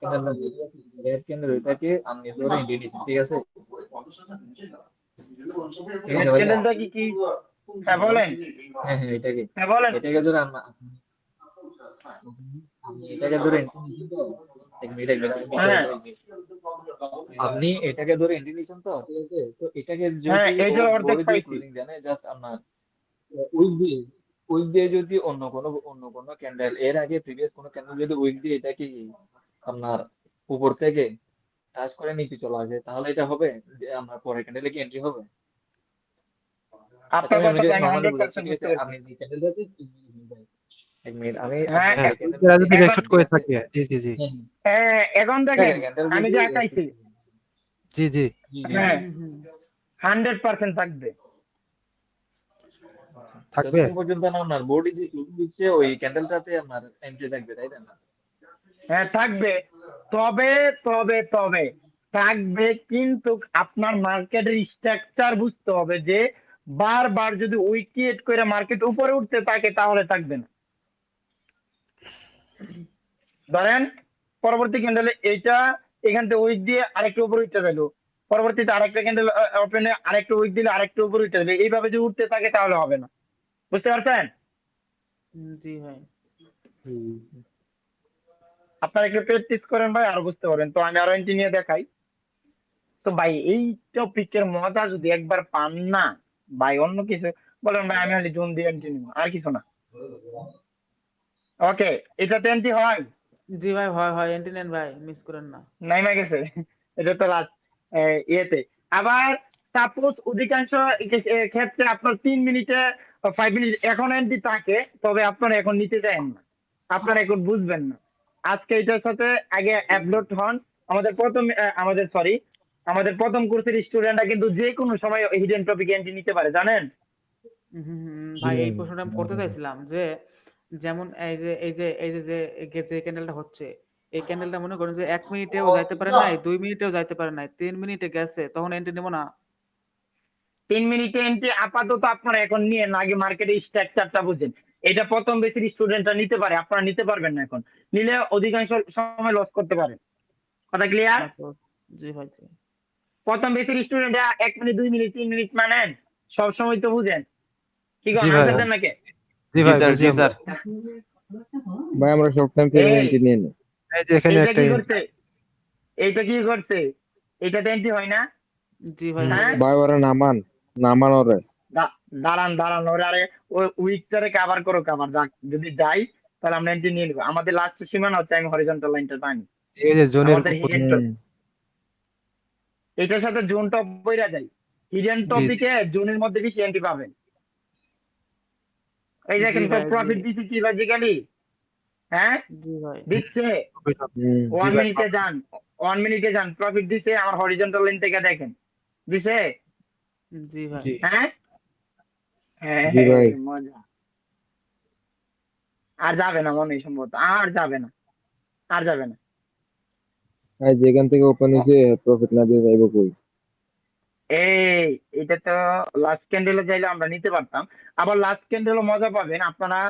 Speaker 6: ক্যান্ডেল ওইটাকে আপনি ধরে এন্ট্রি নিয়েছেন ঠিক আছে, ঠিক আছে
Speaker 1: রেড
Speaker 6: ভাইয়া?
Speaker 1: ক্যান্ডেলটা কি কি? হ্যাঁ বলেন।
Speaker 6: হ্যাঁ হ্যাঁ এটাকে
Speaker 1: হ্যাঁ বলেন।
Speaker 6: এটাকে ধরে আপনি এটাকে ধরে এন্ট্রি নিছেন তো, এক মিনিট এক মিনিট আমি বলতে
Speaker 1: হ্যাঁ
Speaker 6: এক মিনিট। আপনি এটাকে ধরে এন্ট্রি নিছেন তো, ঠিক আছে? তো এটাকে
Speaker 1: হ্যাঁ,
Speaker 6: যদি ও
Speaker 1: এইটার অর্ধেক
Speaker 6: বোর্ডে যদি
Speaker 1: পাইছি।
Speaker 6: ক্লোজিং জানে, জাস্ট আপনার উইক দিয়ে যদি অন্য কোনো ক্যান্ডেল এর আগে প্রিভিয়াস কোনো ক্যান্ডেল যদি উইক দিয়ে এটা কি আপনার উপর থেকে টাচ করে নিচে চলে আসে, তাহলে এটা হবে যে আপনার পরের ক্যান্ডেলে কি এন্ট্রি হবে? আচ্ছা
Speaker 1: আপনার
Speaker 6: আমি আপনাকে
Speaker 1: কথাটা আমি
Speaker 6: নর্মালি বোঝাচ্ছি,
Speaker 1: 100%
Speaker 6: ঠিক আছে?
Speaker 1: বুঝতে পারছি।
Speaker 6: আপনি যে ক্যান্ডেলটাতে এক মিনিট আমি
Speaker 1: হ্যাঁ
Speaker 6: আপনাকে
Speaker 3: হ্যাঁ,
Speaker 6: যে ক্যান্ডেল
Speaker 3: উইকরা যদি
Speaker 6: বলতেছি,
Speaker 1: এখন
Speaker 3: রেকর্ড
Speaker 6: ঠিক
Speaker 3: করে
Speaker 6: আছে?
Speaker 3: থাকে, জি জি জি
Speaker 6: হ্যাঁ
Speaker 1: এখন দেখেন
Speaker 6: দেখেন ক্যান্ডেল
Speaker 1: আমি
Speaker 6: যদি
Speaker 1: যে আঁকাইছি,
Speaker 3: জি জি
Speaker 6: জি জি
Speaker 1: হ্যাঁ
Speaker 2: হুম, হুম।
Speaker 1: 100% থাকবে।
Speaker 3: থাকবে।
Speaker 6: যতক্ষণ পর্যন্ত না আপনার বোর্ডে যে ক্লোজিং দিচ্ছে ওই ক্যান্ডেলটাতে আপনার এন্ট্রি থাকবে, তাই না?
Speaker 1: হ্যাঁ থাকবে, তবে তবে থাকবে, কিন্তু আপনার মার্কেটের স্ট্রাকচার বুঝতে হবে যে বারবার যদি উইকেট করে মার্কেট উপরে উঠতে থাকে তাহলে থাকবে না। ধরেন পরবর্তী ক্যান্ডেলে এইটা এখান থেকে উইক দিয়ে আরেকটু উপরে উঠতে গেল, পরবর্তীতে আরেকটা ক্যান্ডেল ওপেনে আরেকটু উইক দিলে আরেকটু উপরে উঠতে যাবে, এইভাবে যদি উঠতে থাকে তাহলে হবে না। বুঝতে পারছেন?
Speaker 2: জি ভাই।
Speaker 1: আপনারা একটু প্র্যাকটিস করেন ভাই, আরো বুঝতে পারবেন। তো আমি আরো এন্ট্রি নিয়ে দেখাই। তো ভাই এই টপিকের মজা যদি একবার পান না ভাই, অন্য কিছু বলেন ভাই, আমি খালি জোন দিয়ে এন্ট্রি নিব, আর কিছু না। ওকে, এটাতে এন্ট্রি হয়,
Speaker 2: জি ভাই, হয় এন্ট্রি নেন ভাই, মিস করেন না।
Speaker 1: নাইমা গেছে। এটা তো লাস্ট ইয়েতে। আবার সাপোজ অধিকাংশ ক্ষেত্রে আপনার 3 মিনিটে 5 মিনিট এখন এন্ট্রি থাকে, তবে আপনারা এখন নিতে চান না, আপনারা এখন বুঝবেন না। আজকে এটার সাথে আগে আপলোড হন। আমাদের প্রথম কোর্সের স্টুডেন্টরা কিন্তু যে কোনো সময় হিডেন টপিক এন্ট্রি নিতে পারে, জানেন?
Speaker 2: ভাই এই প্রশ্নটা আমি করতে চাইছিলাম যে যেমন যে ক্যান্ডেলটা হচ্ছে, এই ক্যান্ডেলটা মনে করেন যে 1 মিনিটেও যাইতে পারে নাই, 2 মিনিটেও যাইতে পারে নাই, 3 মিনিটে গেছে, তখন এন্ট্রি নেবো না?
Speaker 1: 3 মিনিটে এন্ট্রি আপাতত আপনারা এখন নিয়ে না, আগে মার্কেটের স্ট্রাকচারটা বুঝেন। এটা প্রথম বেসির স্টুডেন্টরা নিতে পারে, আপনারা নিতে পারবেন না। এখন নিলে অধিকাংশ সময় লস করতে পারেন। কথা ক্লিয়ার?
Speaker 2: আচ্ছা, জি ভাই জি।
Speaker 1: প্রথম বেসির স্টুডেন্টরা 1 মিনিট 2 মিনিট 3 মিনিট মানেন, সব সময় তো বুঝেন। কি
Speaker 3: জি
Speaker 1: করেন,
Speaker 3: ভাই,
Speaker 1: আনসার দেন নাকি?
Speaker 3: জি
Speaker 5: জি
Speaker 3: ভাই
Speaker 5: স্যার,
Speaker 3: বুঝি
Speaker 5: জি
Speaker 3: আমরা।
Speaker 5: স্যার।
Speaker 4: ভাই আমরা সব টাইম
Speaker 1: এই
Speaker 4: এন্ট্রি নিয়ে নিই।
Speaker 3: এই যে এখানে
Speaker 1: এইটা
Speaker 3: একটা
Speaker 1: কি করছে, এইটা কি করছে, এইটাতে এন্ট্রি হয় না।
Speaker 2: জি ভাই
Speaker 1: হ্যাঁ
Speaker 2: হবে।
Speaker 4: ভাই ওরা নামান ওরে।
Speaker 1: দাঁড়ান ওরে, আরে ওই উইকটারে কভার করো, কভার যাক, যদি যাই তাহলে আমরা এন্ট্রি নিয়ে নিবো। আমাদের লাস্ট সীমানা হচ্ছে আমি হরিজন্টাল লাইনটা টানি,
Speaker 3: এই যে জোনের
Speaker 1: আমাদের
Speaker 3: উপর।
Speaker 1: হিডেন এটার সাথে জোন টপ বইরা যায়। হিডেন
Speaker 3: জি জি
Speaker 1: টপিকে জোনের মধ্যে বেশি এন্ট্রি পাবেন। এই
Speaker 2: জি
Speaker 1: দেখেন তো
Speaker 2: ভাই জি।
Speaker 1: প্রফিট দিচ্ছে কি লজিক্যালি, হ্যাঁ
Speaker 2: জি ভাই।
Speaker 1: দিচ্ছে।
Speaker 3: জি
Speaker 1: 1
Speaker 3: ভাই,
Speaker 1: মিনিটে যান, 1 মিনিটে যান, প্রফিট দিচ্ছে আমার হরিজন্টাল লাইন থেকে দেখেন, দিছে।
Speaker 2: জি ভাই।
Speaker 3: জি
Speaker 1: হ্যাঁ হ্যাঁ
Speaker 4: জি ভাই।
Speaker 1: মজা। আর যাবে না মনে হয়, সম্ভবত আর যাবে না, আর যাবে না।
Speaker 4: ভাই যেখান থেকে ওপেন হয়েছে প্রফিট না দিয়ে যাইব কই?
Speaker 1: এই এটা তো লাস্ট ক্যান্ডেলে চাইলে আমরা নিতে পারতাম। আবার লাস্ট ক্যান্ডেলও মজা পাবেন আপনারা।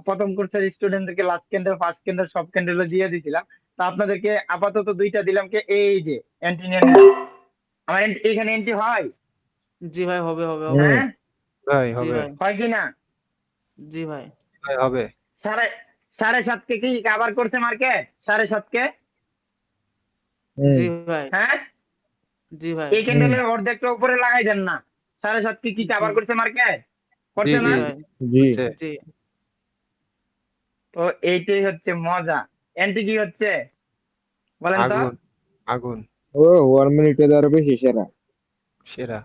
Speaker 1: প্রথম কোর্সের স্টুডেন্টদেরকে লাস্ট ক্যান্ডেল ফার্স্ট ক্যান্ডেল সব ক্যান্ডেলও দিয়ে দিয়েছিলাম। তো আপনাদেরকে আপাতত দুইটা দিলাম, কে এই যে এন্ট্রি নিয়ে নিলাম। আমার এখানে এন্ট্রি হয়,
Speaker 2: জি ভাই হবে।
Speaker 1: হ্যাঁ
Speaker 3: ভাই
Speaker 2: জি
Speaker 3: হবে,
Speaker 2: ভাই।
Speaker 1: হয় কি না?
Speaker 2: জি ভাই।
Speaker 3: ভাই হবে।
Speaker 1: সাড়ে 7.5কে কি কাভার করছে মার্কেট? 7.5কে,
Speaker 2: জি ভাই।
Speaker 1: হ্যাঁ
Speaker 2: জি ভাই।
Speaker 1: এই ক্যান্ডেলের অর্ধেকটা উপরে লাগাই দেন না। 7.5কে কি
Speaker 2: জি
Speaker 1: কাভার করছে মার্কেট?
Speaker 3: জি
Speaker 1: করছে
Speaker 3: জি
Speaker 1: না?
Speaker 2: জি ভাই।
Speaker 4: জি
Speaker 3: হচ্ছে।
Speaker 2: জি
Speaker 1: তো এইটাই হচ্ছে মজা। এন্ট্রি কি হচ্ছে বলেন তো?
Speaker 3: আগুন আগুন
Speaker 4: ও 1 মিনিটে আরো বেশি সেরা।
Speaker 3: সেরা।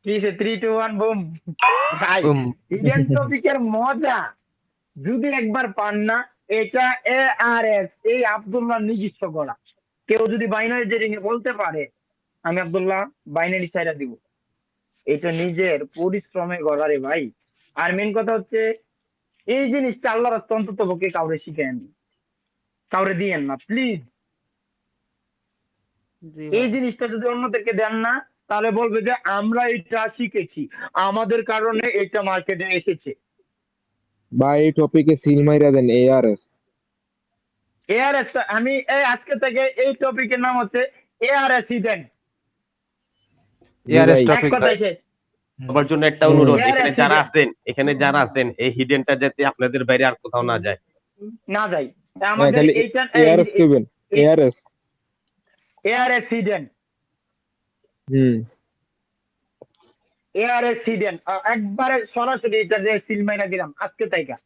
Speaker 1: কি 3 2 1 বুম ভাই।
Speaker 3: বুম।
Speaker 1: হিডেন টপিকের মজা যদি একবার পান না, এটা ARS এই আব্দুল্লাহ নিজস্ব গড়া। কেউ যদি বাইনারি ট্রেডিং এ বলতে পারে আমি আব্দুল্লাহ বাইনারি সাইডা দিব, এটা নিজের পরিশ্রমে গড়া রে ভাই। আর মেন কথা হচ্ছে এই জিনিসটা আল্লাহর রাস্তায় অন্তত পক্ষে কাউরে শিখেন, কাউরে দিয়েন না প্লিজ।
Speaker 2: জি
Speaker 1: এই
Speaker 2: ভাই।
Speaker 1: জিনিসটা যদি অন্যদেরকে দেন না, তাহলে বলবে যে আমরা এটা শিখেছি, আমাদের কারণে এটা মার্কেটে এসেছে।
Speaker 4: ভাই এই টপিকে সিল মাইরা দেন ARS।
Speaker 1: ARS আমি এই আজকে থেকে এই টপিকের নাম হচ্ছে ARS হিডেন।
Speaker 4: জি
Speaker 3: এআরএস
Speaker 4: ভাই।
Speaker 1: এক
Speaker 3: টপিক ভাই।
Speaker 1: কথায় শেষ।
Speaker 5: সবার জন্য একটা অনুরোধ, এখানে
Speaker 1: ARS
Speaker 5: যারা
Speaker 1: হিডেন
Speaker 5: আছেন এই হিডেনটা যাতে আপনাদের বাইরে আর কোথাও না যায়।
Speaker 1: না যাই। আমাদের
Speaker 4: খালি
Speaker 1: এইটা
Speaker 4: এআরএস কইবেন, ARS.
Speaker 1: ARS hidden, ARS hidden একবারে সরাসরি এটা যে সিল মাইনা দিলাম আজকে তাইকা।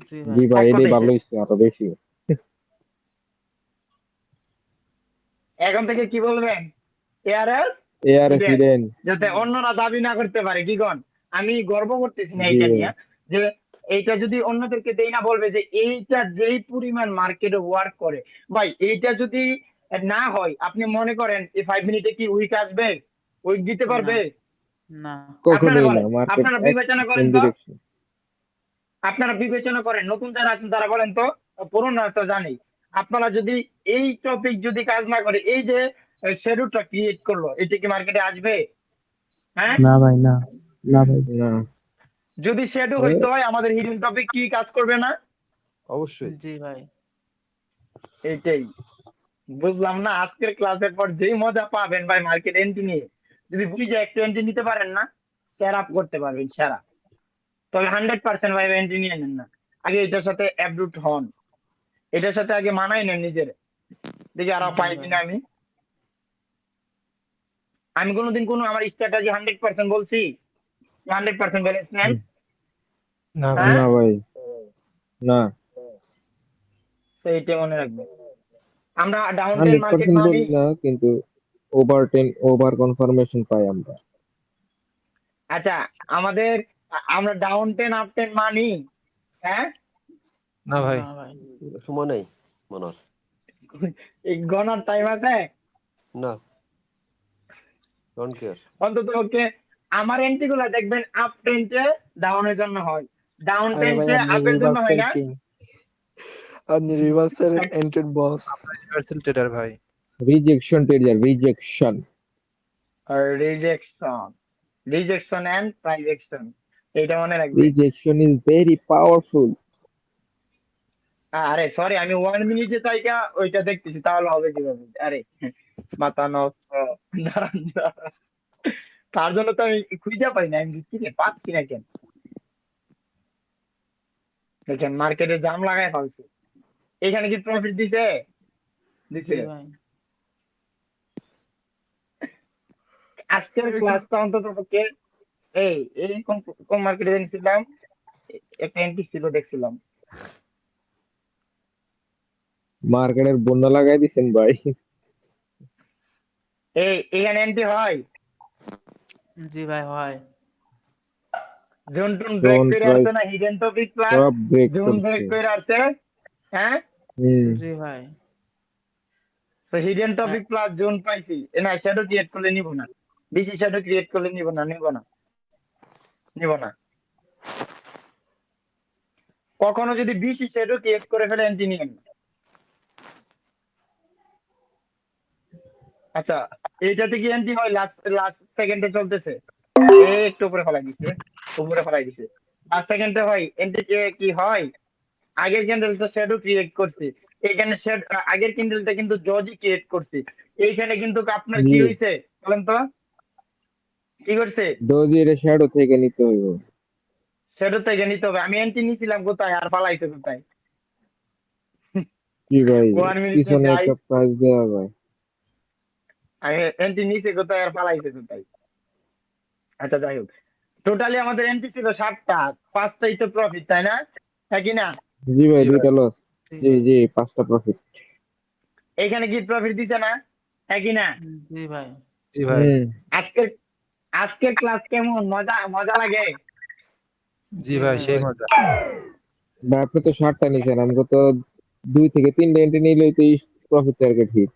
Speaker 2: জি
Speaker 4: জি
Speaker 2: ভাই
Speaker 4: ভাই,
Speaker 1: এক
Speaker 4: এটাই
Speaker 1: কথায়
Speaker 4: ভালো
Speaker 1: শেষ।
Speaker 4: হইছে আরো বেশি।
Speaker 1: এখন থেকে কি বলবেন? ARS
Speaker 4: ARS
Speaker 1: hidden,
Speaker 4: hidden.
Speaker 1: যাতে অন্যরা দাবি না করতে পারে। কি কন? আমি গর্ব করতেছি না
Speaker 4: জি
Speaker 1: এইটা
Speaker 4: ভাই।
Speaker 1: নিয়ে যে এইটা যদি অন্যদেরকে দেই না বলবে যে এইটা যেই পরিমাণ মার্কেটে ওয়ার্ক করে, ভাই এইটা যদি না হয় আপনি মনে করেন এই 5 মিনিটে কি উইক আসবে? উইক দিতে
Speaker 2: না
Speaker 1: পারবে?
Speaker 2: না
Speaker 1: আপনারা
Speaker 4: কখনোই না,
Speaker 1: বলেন,
Speaker 4: মার্কেট
Speaker 1: আপনারা
Speaker 4: এক
Speaker 1: বিবেচনা করেন
Speaker 4: সেম
Speaker 1: তো,
Speaker 4: ডিরেকশন।
Speaker 1: আপনারা বিবেচনা করেন, নতুন যারা আছেন তারা বলেন তো, পুরনো তো জানি, আপনারা যদি এই টপিক যদি কাজ না করে, এই যে শেডুলটা ক্রিয়েট করলো, এটা কি মার্কেটে আসবে? হ্যাঁ,
Speaker 8: না ভাই, না, না ভাই।
Speaker 4: না,
Speaker 1: যদি শেডু
Speaker 4: এ,
Speaker 1: হইতে হয় আমাদের হিডেন টপিক কি কাজ করবে না?
Speaker 3: অবশ্যই।
Speaker 2: জি ভাই
Speaker 1: এইটাই বুঝলাম না। আজকের ক্লাসের পর যেই মজা পাবেন ভাই মার্কেট এন্ট্রি নিয়ে, যদি বুঝে একটু এন্ট্রি নিতে পারেন না, শেয়ার আপ করতে পারবেন সেরা। তবে 100% ভাই এন্ট্রি নিয়ে নেন না, আগে এটার সাথে অ্যাপরুট হন, এটার সাথে আগে মানাই নেন নিজের, দেখি আরো
Speaker 2: জি
Speaker 1: পাই
Speaker 2: ভাই
Speaker 1: কিনা। আমি কোনোদিন কোনো আমার স্ট্র্যাটেজি 100% বলছি 100% ব্যালেন্স নেন?
Speaker 3: না ভাই।
Speaker 1: হ্যাঁ,
Speaker 4: না ভাই, না।
Speaker 1: তো এইটা মনে রাখবেন। আমরা ডাউন টেন মার্কেট
Speaker 4: 100%
Speaker 1: মানি।
Speaker 4: বলি না, কিন্তু ওভার কনফার্মেশন পাই আমরা।
Speaker 1: আচ্ছা, আমাদের আমরা ডাউন টেন আপ টেন মানি। হ্যাঁ,
Speaker 3: না ভাই।
Speaker 2: না ভাই
Speaker 9: সময় নেই মনার।
Speaker 1: এই গণার টাইম আছে?
Speaker 9: না, ডোন্ট কেয়ার।
Speaker 1: অন্তত ওকে আমার এন্ট্রি গুলা দেখবেন আপ টেন্সে ডাউনের জন্য হয়, ডাউন
Speaker 8: আরে ভাই,
Speaker 1: টেন্সে
Speaker 8: আপনি
Speaker 1: আপের জন্য হয়
Speaker 8: রিভার্সের
Speaker 1: না।
Speaker 8: কিং, আপনি রিভার্সের এন্ট্রির বস।
Speaker 3: ইউনিভার্সাল ট্রেডার ভাই।
Speaker 4: Rejection treasure, rejection.
Speaker 1: আর রিজেকশন, রিজেকশন এন্ড প্রাইজেকশন, এইটা মনে রাখবেন।
Speaker 4: Rejection is very powerful.
Speaker 1: আরে সরি, আমি 1 মিনিটে তাইকা ওইটা দেখতেছি, তাহলে হবে কিভাবে? আরে মাথা নষ্ট। দাঁড়ান, দাঁড়ান। তার জন্য তো আমি খুঁজে পাই না, আমি দিচ্ছি না, পাচ্ছি না কেন? দেখেন মার্কেটে জাম লাগাই ফেলছে। এখানে কি প্রফিট দিছে? দিছে।
Speaker 2: জি ভাই
Speaker 1: আজকের ক্লাসটা অন্তত পক্ষে এই এই কোন কোন মার্কেটে জানিছিলাম, একটা এন্ট্রি ছিল দেখছিলাম।
Speaker 4: মার্কেটের বন্যা লাগাই দিছেন ভাই।
Speaker 1: এখানে এন্ট্রি হয়,
Speaker 2: জি ভাই হয়
Speaker 1: জোন টোন ব্রেক
Speaker 4: ডোন্ট
Speaker 1: করে
Speaker 4: প্রাইস
Speaker 1: আসছে না, হিডেন টপিক প্লাস
Speaker 4: সব ব্রেক
Speaker 1: জোন ব্রেক
Speaker 4: করছে।
Speaker 1: করে আসছে। হ্যাঁ,
Speaker 2: জি ভাই
Speaker 1: তো হিডেন
Speaker 2: হ্যাঁ,
Speaker 1: টপিক প্লাস জোন পাইছি, না শ্যাডো ক্রিয়েট করলে নিব না, বেশি শ্যাডো ক্রিয়েট করলে নিব না, নিব না, নিব না। কখনো যদি বেশি শ্যাডো ক্রিয়েট করে ফেলে এন্ট্রি নিয়েন না। আচ্ছা, এইটাতে কি এন্ট্রি হয়? লাস্ট লাস্ট সেকেন্ডে চলতেছে, একটু উপরে ফেলাই দিছে, উপরে ফেলাই দিছে, লাস্ট সেকেন্ডে হয় এন্ট্রি। কি হয়? আগের ক্যান্ডেলটা শ্যাডো ক্রিয়েট করছে, এইখানে আগের ক্যান্ডেলটা কিন্তু জজি ক্রিয়েট করছে, এইখানে কিন্তু আপনার কি
Speaker 4: জি,
Speaker 1: হয়েছে বলেন তো? কি করছে?
Speaker 4: ডোজি এর শ্যাডো থেকে নিতে হইব।
Speaker 1: শ্যাডো থেকে নিতে হবে। আমি এন্ট্রি নিছিলাম কোথায় আর পালাইছে কোথায়?
Speaker 4: কি ভাই,
Speaker 1: 1 মিনিটে
Speaker 4: পিছনে
Speaker 1: যাই,
Speaker 4: একটা প্রাইস দেওয়া ভাই।
Speaker 1: আমি এন্ট্রি নিচে কোথায় আর পালাইছে কোথায়? আচ্ছা যাই হোক, টোটালি আমাদের এন্ট্রি ছিল 7টা, 5টাই তো প্রফিট, তাই না? হ্যাঁ কি না?
Speaker 4: জি ভাই,
Speaker 3: জি ভাই।
Speaker 4: দুইটা লস।
Speaker 2: জি
Speaker 4: জি
Speaker 2: ভাই
Speaker 4: জি, 5টা প্রফিট।
Speaker 1: এখানে কি প্রফিট দিছে না? হ্যাঁ কি না?
Speaker 2: জি ভাই
Speaker 3: জি ভাই।
Speaker 1: আজকের আজকের ক্লাস কেমন? মজা মজা লাগে?
Speaker 3: জি ভাই, সেই মজা।
Speaker 4: ভাই আপনি তো 60টা নিছেন, আমাকে তো 2 থেকে 3টা এন্ট্রি নিলেই তো প্রফিট টার্গেট হিট।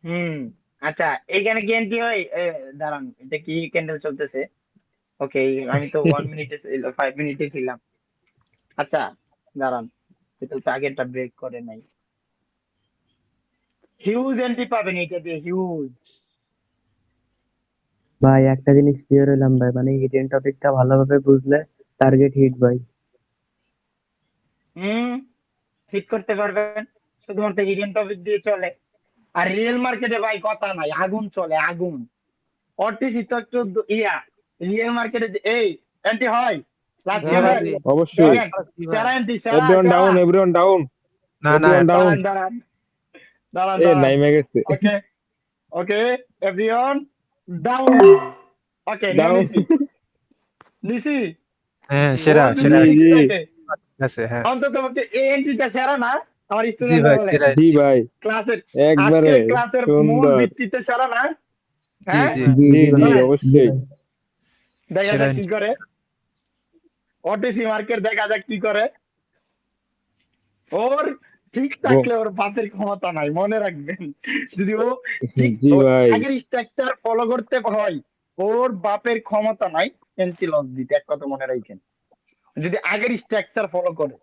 Speaker 1: হুম। আচ্ছা, এইখানে কি এন্ট্রি হয়? দাঁড়ান, এটা কি ক্যান্ডেল চলতেছে? ওকে, আমি তো 1 মিনিটে 5 মিনিটে ছিলাম। আচ্ছা দাঁড়ান, এটা তো আগেরটা ব্রেক করে নাই। হিউজ এন্ট্রি পাবেন এটা দিয়ে, হিউজ।
Speaker 8: ভাই একটা জিনিস ক্লিয়ার হইলাম ভাই, মানে হিডেন টপিকটা ভালোভাবে বুঝলে টার্গেট হিট ভাই।
Speaker 1: হুম, হিট করতে পারবেন, শুধুমাত্র হিডেন টপিক দিয়ে চলে। আর রিয়েল মার্কেটে ভাই কথা নাই, আগুন চলে আগুন। অটিসি তো একটু রিয়েল মার্কেটে এই এন্ট্রি হয়, লাস্ট
Speaker 2: জি ভাই,
Speaker 1: সেভেন
Speaker 2: জি।
Speaker 4: অবশ্যই।
Speaker 1: দেখেন
Speaker 2: জি ভাই।
Speaker 1: সেরা এন্ট্রি সেরা
Speaker 4: এভরিওয়ান
Speaker 1: সেরা
Speaker 4: ডাউন, এভরিওয়ান ডাউন,
Speaker 3: না না
Speaker 4: এভরিওয়ান ডাউন।
Speaker 1: দাঁড়ান দাঁড়ান দাঁড়ান
Speaker 4: এ
Speaker 1: দাঁড়ান
Speaker 4: নাইমে গেছে।
Speaker 1: ওকে ওকে এভরিওয়ান ডাউন ওকে নিয়ে
Speaker 4: ডাউন।
Speaker 1: নিছি
Speaker 3: হ্যাঁ
Speaker 2: জি।
Speaker 1: ও
Speaker 3: সেরা
Speaker 1: যদি
Speaker 3: সেরা
Speaker 4: জি
Speaker 1: ঠিক
Speaker 4: জি
Speaker 1: থাকে
Speaker 3: আছে হ্যাঁ
Speaker 1: অন্তত পক্ষে এই এন্ট্রিটা সেরা না আমার
Speaker 3: জি
Speaker 1: স্টুডেন্টরা
Speaker 3: ভাই
Speaker 1: বলে
Speaker 3: সেরা
Speaker 4: জি ভাই,
Speaker 1: ক্লাসের
Speaker 4: একবারে
Speaker 1: আজকের ক্লাসের মূল
Speaker 4: সুন্দর।
Speaker 1: ভিত্তিতে সেরা না
Speaker 3: জি
Speaker 1: হ্যাঁ
Speaker 3: জি
Speaker 8: জি
Speaker 4: জি
Speaker 8: জি
Speaker 4: জি
Speaker 8: ভাই
Speaker 1: বলেন
Speaker 8: জি
Speaker 4: অবশ্যই।
Speaker 8: ভাই
Speaker 1: দেখা
Speaker 3: সেরা
Speaker 1: যাক কি করে ওটিসি মার্কেট দেখা যাক কি করে ওর ঠিক থাকলে ওর বাপের ক্ষমতা নাই মনে রাখবেন যদি ও ঠিক
Speaker 4: জি
Speaker 1: ওর
Speaker 4: ভাই,
Speaker 1: আগের স্ট্রাকচার ফলো করতে হয় ওর বাপের ক্ষমতা নাই এন্ট্রি লস দিতে এক কথা মনে রাখেন যদি আগের স্ট্রাকচার ফলো করে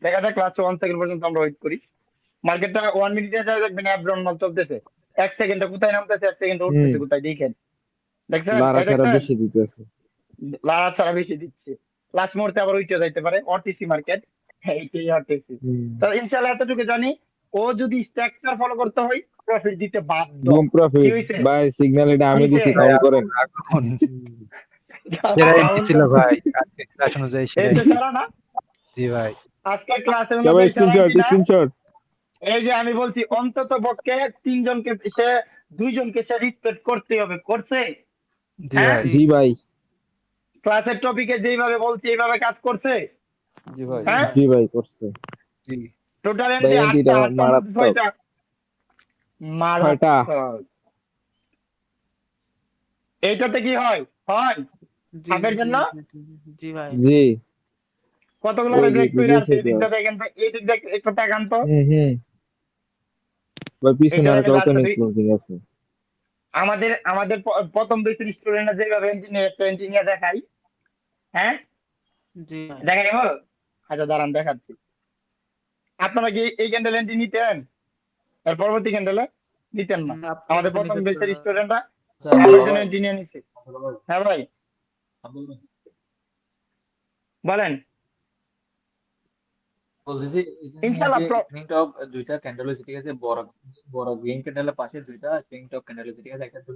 Speaker 1: দেখা যাক লাস্ট 1 সেকেন্ড পর্যন্ত আমরা ওয়েট করি মার্কেটটা 1 মিনিটে যা দেখবেন অ্যাব্রন মাল চলতেছে 1 সেকেন্ডে কোথায় নামতেছে 1 সেকেন্ডে
Speaker 4: হুম,
Speaker 1: উঠতেছে কোথায় দেখেন দেখছেন
Speaker 4: লারা
Speaker 1: এই
Speaker 4: ছাড়া
Speaker 1: দেখছেন
Speaker 4: বেশি দিতেছে।
Speaker 1: লাড়া ছাড়া বেশি দিচ্ছে লাস্ট মুহূর্তে আবার উঠে যাইতে পারে ওটিসি মার্কেট এইটাই ওটিসি
Speaker 4: হুম।
Speaker 1: তো ইনশাআল্লাহ এতটুকু জানি ও যদি স্ট্রাকচার ফলো করতে হয় প্রফিট দিতে বাধ্য
Speaker 4: বুম
Speaker 1: কি
Speaker 4: প্রফিট
Speaker 1: হইছে
Speaker 4: ভাই, সিগন্যাল এটা আমি
Speaker 1: হইছে
Speaker 4: দিছি,
Speaker 3: ভাই
Speaker 4: কাউন্ট করেন।
Speaker 3: আগুন সেরা এন্ট্রি ছিল ভাই আজকে ক্লাস অনুযায়ী সেরাই
Speaker 1: এইটা ছাড়া না
Speaker 3: জি ভাই
Speaker 1: আজকের ক্লাসের
Speaker 4: সবাই
Speaker 1: অনুযায়ী সেরা
Speaker 4: স্ক্রিনশট,
Speaker 1: এন্ট্রিটা
Speaker 4: স্ক্রিনশট।
Speaker 1: এই যে আমি বলছি অন্তত পক্ষে তিনজনকে সে দুইজনকে সে রিসপেক্ট করতে হবে করছে
Speaker 3: জি
Speaker 1: হ্যাঁ
Speaker 3: ভাই
Speaker 4: জি ভাই,
Speaker 1: ক্লাসের টপিকে যেভাবে বলছি এইভাবে কাজ করছে
Speaker 9: জি ভাই
Speaker 1: হ্যাঁ
Speaker 4: জি ভাই করছে।
Speaker 3: জি
Speaker 1: টোটাল
Speaker 4: ভাই
Speaker 1: এন্ট্রি
Speaker 4: এন্ট্রিটা
Speaker 1: আটটার মধ্যে
Speaker 4: মারাত্মক।
Speaker 1: 6টা
Speaker 4: ছয়টা।
Speaker 1: মারাত্মক এইটাতে কি হয় হয়
Speaker 2: জি
Speaker 1: হাফের
Speaker 2: জি
Speaker 1: জন্য
Speaker 2: জি, জি ভাই।
Speaker 4: জি,
Speaker 1: কতগুলো
Speaker 4: ওই যে
Speaker 1: রিজেক্ট করে
Speaker 4: প্রিভিয়াস
Speaker 1: আছে এই দিকটা দেখেন তো এই দিক দেখ একটু টাকান তো
Speaker 4: হুম হুম, ভাই পিছনে
Speaker 1: এইটা
Speaker 4: আর
Speaker 1: দেখেন
Speaker 4: কাউকে
Speaker 1: লাস্ট
Speaker 4: নেই ক্লোজিং আছে।
Speaker 1: আমাদের আমাদের প্রথম বেসের স্টুডেন্টরা যেভাবে ইঞ্জিনিয়ার দেখাই হ্যাঁ
Speaker 2: জি ভাই।
Speaker 1: দেখাই হল আচ্ছা দাঁড়ান দেখাচ্ছি আপনারা কি এই ক্যান্ডেল এন্ট্রি নিতেন এর পরবর্তী ক্যান্ডেলে নিতেন না
Speaker 2: আপনারা
Speaker 1: আমাদের
Speaker 2: তো
Speaker 1: প্রথম
Speaker 2: নিতে
Speaker 1: বেসের স্টুডেন্টরা
Speaker 6: আব্দুল্লাহ
Speaker 1: আবের জন্য
Speaker 6: ভাই,
Speaker 1: এন্ট্রি নিয়ে নিচ্ছে
Speaker 6: আব্দুল্লাহ ভাই,
Speaker 1: হ্যাঁ ভাই
Speaker 6: আব্দুল্লাহ ভাই।
Speaker 1: বলেন
Speaker 6: বলতেছি এখানে
Speaker 1: ইনশাল্লাহ
Speaker 6: যে স্প্রিং টপ দুইটা ক্যান্ডেল হয়েছে ঠিক আছে, বড় বড় গ্রিন ক্যান্ডেলের পাশে দুইটা স্প্রিং টপ ক্যান্ডেল হয়েছে ঠিক আছে একটা তো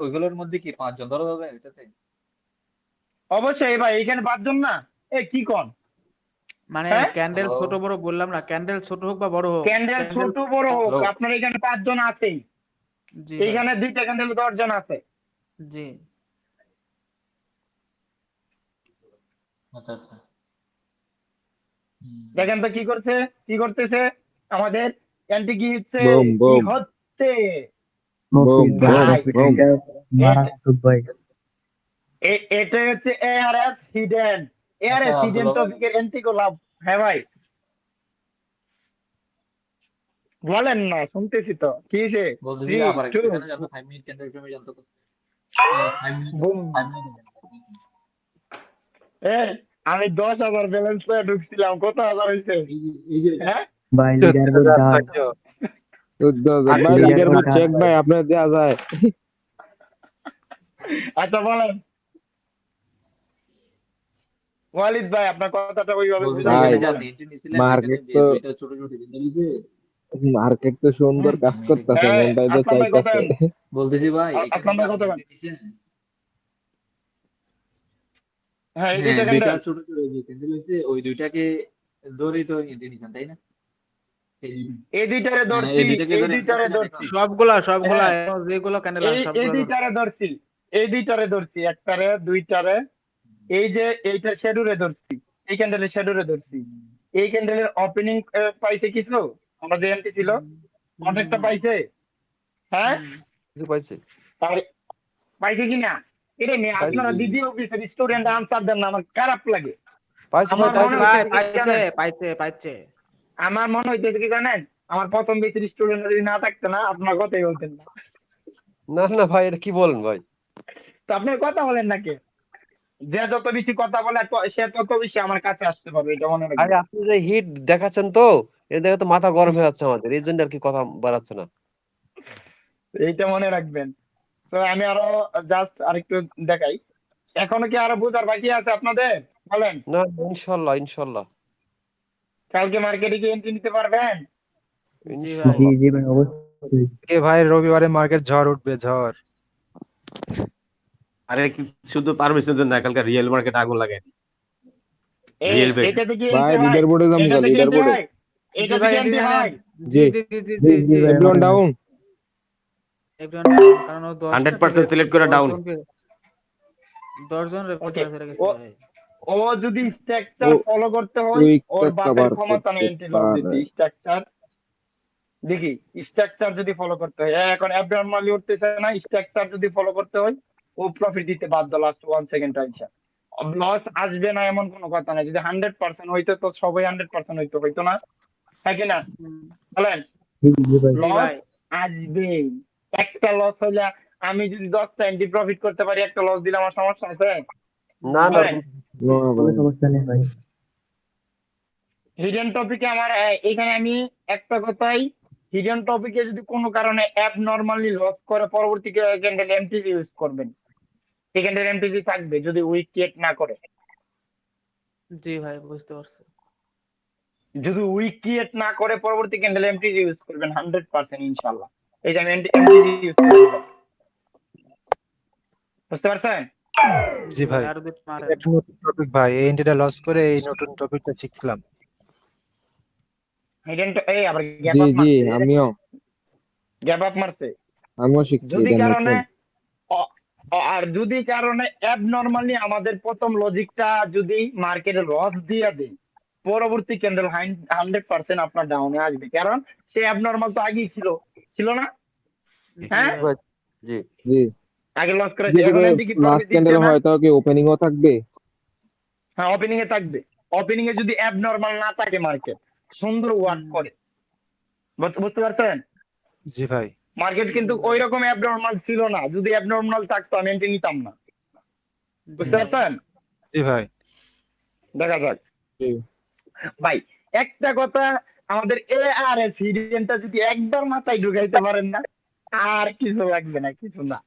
Speaker 6: ওইগুলোর মধ্যে কি 5 জন ধরা যাবে এটাতে?
Speaker 1: অবশ্যই ভাই এইখানে 5 জন না এ কি কন
Speaker 2: মানে
Speaker 1: হ্যাঁ
Speaker 2: ক্যান্ডেল
Speaker 6: হ্যালো
Speaker 2: ছোট বড় বললাম না, ক্যান্ডেল ছোট হোক বা বড় হোক,
Speaker 1: ক্যান্ডেল
Speaker 2: ক্যান্ডেল।
Speaker 1: ছোট বড় হোক
Speaker 6: হ্যালো
Speaker 1: আপনার এখানে 5 জন আছেই
Speaker 2: জি ভাই।
Speaker 1: এইখানে দুইটা ক্যান্ডেল 10 জন আছে
Speaker 2: জি
Speaker 6: আচ্ছা আচ্ছা
Speaker 1: দেখেন তো কি করছে কি করতেছে আমাদের এন্টি কি হচ্ছে
Speaker 4: বুম
Speaker 1: কি
Speaker 4: বুম
Speaker 1: হচ্ছে
Speaker 4: বুম
Speaker 8: প্রফিট ভাই
Speaker 4: বুম
Speaker 1: ভাই
Speaker 8: প্রফিট
Speaker 4: বুম।
Speaker 8: এটা
Speaker 1: এটা
Speaker 8: মারাত্মক ভাই
Speaker 1: এটা হচ্ছে এআরএস হিডেন
Speaker 6: আচ্ছা
Speaker 1: এআরএস হিডেন
Speaker 6: আব্দুল্লাহ ভাই,
Speaker 1: টপিকের এন্টি গোলাপ হ্যাঁ ভাই বলেন না শুনতেছি তো কি হয়েছে
Speaker 6: বলতেছি
Speaker 1: 3
Speaker 6: আমার
Speaker 1: 2
Speaker 6: এখানে জানতো 5 মিনিট ক্যান্ডেল ফ্রেমে জানতো 5 মিনিট
Speaker 1: বুম
Speaker 6: 5 মিনিট
Speaker 1: এ আমি 10,000 ব্যালেন্স করে ঢুকছিলাম কত হাজার হয়েছে
Speaker 6: এই যে
Speaker 1: হ্যাঁ
Speaker 8: ভাই লিডার বোর্ড ডাউন
Speaker 4: ভাই
Speaker 8: leader
Speaker 4: leader
Speaker 8: board
Speaker 4: board
Speaker 8: down
Speaker 4: check ভাই, আপনার দেওয়া যায়।
Speaker 1: আচ্ছা বলেন ওয়ালিদ ভাই আপনার কথাটা ওইভাবে
Speaker 6: বলতেছি
Speaker 1: বুঝাই
Speaker 4: ভাই
Speaker 1: গেছে
Speaker 6: এখানে যে
Speaker 1: বলেন
Speaker 6: আপনি এন্ট্রি নিছিলেন এখানে
Speaker 4: মার্কেট
Speaker 6: যে
Speaker 4: তো
Speaker 6: দুইটা ছোট ছোট ক্যান্ডেল হয়েছে
Speaker 4: মার্কেট তো সুন্দর কাজ
Speaker 6: আমি
Speaker 4: করতেছে,
Speaker 1: এই
Speaker 4: মনটাই তো
Speaker 1: আসলাম ভাই কত
Speaker 4: চাইতেছে।
Speaker 6: বলতেছি ভাই এখানে
Speaker 1: আসলাম
Speaker 6: যে
Speaker 1: ভাই কত
Speaker 6: আপনি এন্ট্রি নিছেন
Speaker 1: হ্যাঁ এই
Speaker 6: হ্যাঁ
Speaker 1: দুইটা
Speaker 6: দুইটা
Speaker 1: ক্যান্ডেল
Speaker 6: ছোট ছোট যে ক্যান্ডেল হয়েছে ওই দুইটাকে ধরেই তো এন্ট্রি নিছেন তাই না?
Speaker 1: এই দুইটারে
Speaker 6: হ্যাঁ
Speaker 1: ধরছি
Speaker 6: এই দুইটাকে
Speaker 1: এই
Speaker 6: ধরে এন্ট্রি
Speaker 1: দুইটারে
Speaker 6: নিছিলেন
Speaker 1: ধরছি
Speaker 6: এখন
Speaker 2: সবগুলা সবগুলা
Speaker 1: হ্যাঁ
Speaker 2: যেগুলো ক্যান্ডেল আছে
Speaker 1: এই
Speaker 2: সবগুলা ধরছি।
Speaker 1: দুইটারে ধরছি এই দুইটারে ধরছি একটারে দুইটারে এই যে এইটা শেডুরে ধরছি এই ক্যান্ডেলের শেডুরে ধরছি এই ক্যান্ডেলের ওপেনিং পাইছে কিছু আমরা যে এন্ট্রি ছিল কন্ট্রাক্টটা পাইছে হ্যাঁ
Speaker 2: হুম।
Speaker 9: কিছু পাইছে
Speaker 1: তার পাইছে কিনা এটা নিয়ে
Speaker 9: পাইছে
Speaker 1: আপনারা দিদি অফিসের স্টুডেন্ট আনসার দেন না আমার খারাপ লাগে
Speaker 9: পাইছে ভাই
Speaker 1: আমার
Speaker 2: পাইছে
Speaker 1: মনে
Speaker 9: পাইছে
Speaker 2: ভাই,
Speaker 1: হইতেছে কি
Speaker 2: পাইছে
Speaker 1: জানেন
Speaker 2: পাইছে পাইছে।
Speaker 1: আমার মনে হইতেছে কি জানেন আমার প্রথম বেসের স্টুডেন্ট যদি না থাকতো না আপনার কথাই বলতেন না
Speaker 9: না না ভাই এটা কি বলেন ভাই
Speaker 1: তো আপনি কথা বলেন নাকি যে যত বেশি কথা বলে সে তত বেশি আমার কাছে আসতে পারবে এটা মনে
Speaker 9: আরে
Speaker 1: রাখবেন
Speaker 9: আপনি যে হিট দেখাচ্ছেন তো এটা দেখে তো মাথা গরম হয়ে যাচ্ছে আমাদের এই জন্য আর কি কথা বাড়াচ্ছে না
Speaker 1: এইটা মনে রাখবেন তো আমি আরো জাস্ট আরেকটু দেখাই এখনো কি আরো বোঝার বাকি আছে আপনাদের বলেন
Speaker 9: না ইনশাল্লাহ ইনশাল্লাহ
Speaker 1: কালকে মার্কেটে কি এন্ট্রি নিতে পারবেন
Speaker 2: জি ভাই।
Speaker 8: জি
Speaker 9: ইনশাল্লাহ
Speaker 8: জি ভাই অবশ্যই
Speaker 3: কে ভাই রবিবারে মার্কেট ঝড় উঠবে ঝড়
Speaker 5: আরে শুধু পারমিশন দেন না, এখানকার রিয়েল মার্কেট আগুন লাগাই দিই।
Speaker 1: এই
Speaker 5: রিয়েল বেট।
Speaker 1: এটা থেকে
Speaker 4: ভাই
Speaker 1: এন্ট্রি হয়,
Speaker 4: লিডার বোর্ডে যাবো
Speaker 1: এটা থেকে
Speaker 4: লিডার
Speaker 1: এন্ট্রি
Speaker 4: বোর্ডে।
Speaker 1: হয়,
Speaker 2: জি
Speaker 1: এটা
Speaker 2: ভাই,
Speaker 1: থেকে
Speaker 2: এন্ট্রি
Speaker 1: এন্ট্রি
Speaker 2: নেন।
Speaker 1: হয়।
Speaker 2: জি
Speaker 4: জি
Speaker 2: জি জি জি
Speaker 8: জি
Speaker 2: জি
Speaker 8: জি
Speaker 2: জি।
Speaker 8: ভাই
Speaker 4: এভরিওয়ান
Speaker 8: আমার
Speaker 4: ডাউন।
Speaker 2: এভরিওয়ান ডাউন, কারণ ও 10টা
Speaker 5: 100%
Speaker 2: থেকে
Speaker 5: সিলেক্ট করে
Speaker 2: 10
Speaker 5: ডাউন।
Speaker 2: জনকে 10 জন রেফার
Speaker 1: ওকে,
Speaker 2: করে গেছে
Speaker 1: ও
Speaker 2: ভাই।
Speaker 1: ও যদি স্ট্রাকচার
Speaker 4: ও
Speaker 1: ফলো করতে হয়, ওর
Speaker 4: উইকটা
Speaker 1: বাপের
Speaker 4: কভার
Speaker 1: ক্ষমতা নেই
Speaker 4: করতে
Speaker 1: এন্ট্রি লস
Speaker 4: পারে।
Speaker 1: দিতে। স্ট্রাকচার দেখি, স্ট্রাকচার যদি ফলো করতে হয়, এখন অ্যাবনরমালি উঠতেছে না, স্ট্রাকচার যদি ফলো করতে হয় ও প্রফিট দিতে বাধ্য লাস্ট 1 সেকেন্ড আইসা। লস আসবে না এমন কোনো কথা নাই, যদি 100% হইতো তো সবাই 100% হইতো না, হ্যাঁ কি না
Speaker 2: হুম,
Speaker 1: বলেন?
Speaker 8: জি জি ভাই
Speaker 2: জি
Speaker 1: লস
Speaker 2: ভাই।
Speaker 1: আসবে। একটা লস হইলে আমি যদি 10টা এন্ট্রি প্রফিট করতে পারি, একটা লস দিলে আমার সমস্যা আছে?
Speaker 9: না না
Speaker 1: বলেন।
Speaker 4: নো
Speaker 8: কোনো
Speaker 4: ভাই।
Speaker 8: সমস্যা নেই ভাই।
Speaker 1: হিডেন টপিকে আমার এখানে আমি একটা কথাই, হিডেন টপিকে যদি কোনো কারণে অ্যাপ নর্মালি লস করে, পরবর্তী ক্যান্ডেল এমটিজি ইউজ করবেন। সেকেন্ডের এমটিজি থাকবে যদি উইক ক্রিয়েট না করে।
Speaker 2: জি ভাই, বুঝতে পারছি।
Speaker 1: যদি উইক ক্রিয়েট না করে পরবর্তী ক্যান্ডেল এমটিজি ইউজ করবেন 100% ইনশাআল্লাহ। এই যে আমি এমটিজি ইউজ করে দিলাম। বুঝতে পারছেন?
Speaker 3: জি
Speaker 2: জি ভাই,
Speaker 3: ভাই,
Speaker 2: আরো দুটো
Speaker 3: এটা
Speaker 2: মারেন।
Speaker 3: একটা নতুন টপিক ভাই, এই এন্ট্রিটা লস করে এই নতুন টপিকটা শিখলাম।
Speaker 1: হিডেন এই আবার গ্যাপ
Speaker 4: জি
Speaker 1: আপ
Speaker 4: জি
Speaker 1: মারছে, গ্যাপ আপ মারছে।
Speaker 4: আমিও শিখছি
Speaker 1: যদি
Speaker 4: এটা
Speaker 1: কারণে
Speaker 4: নতুন।
Speaker 1: আর যদি কারণে অ্যাবনরমালি আমাদের প্রথম লজিকটা যদি মার্কেটে লস দিয়ে দেয়, পরবর্তী ক্যান্ডেল 100% আপনার ডাউনে আসবে, কারণ সে অ্যাবনরমাল তো আগেই ছিল না?
Speaker 2: জি
Speaker 1: হ্যাঁ,
Speaker 2: ভাই।
Speaker 9: জি
Speaker 4: জি
Speaker 1: আগে লস করেছে,
Speaker 4: যদি
Speaker 1: এখন এন্টি কি
Speaker 4: লাস্ট
Speaker 1: প্রফিট দিচ্ছে
Speaker 4: ক্যান্ডেল
Speaker 1: না?
Speaker 4: হয় তাও কি ওপেনিংও থাকবে?
Speaker 1: হ্যাঁ, ওপেনিং এ থাকবে। ওপেনিং এ যদি অ্যাবনরমাল না থাকে মার্কেট সুন্দর ওয়ার্ক করে। বুঝতে পারছেন?
Speaker 3: জি ভাই।
Speaker 1: মার্কেট
Speaker 2: জি
Speaker 1: কিন্তু
Speaker 2: ভাই।
Speaker 1: ওই রকম অ্যাবনরমাল ছিল না, যদি অ্যাবনরমাল থাকতো আমি এন্ট্রি নিতাম না।
Speaker 2: জি
Speaker 1: বুঝতে
Speaker 2: ভাই।
Speaker 1: পারছেন?
Speaker 3: জি ভাই।
Speaker 1: দেখা যাক।
Speaker 4: জি
Speaker 1: ভাই একটা কথা, আমাদের এআরএস হিডেনটা যদি একবার মাথায় ঢুকাইতে পারেন না, আর কিছু লাগবে না, কিছু না।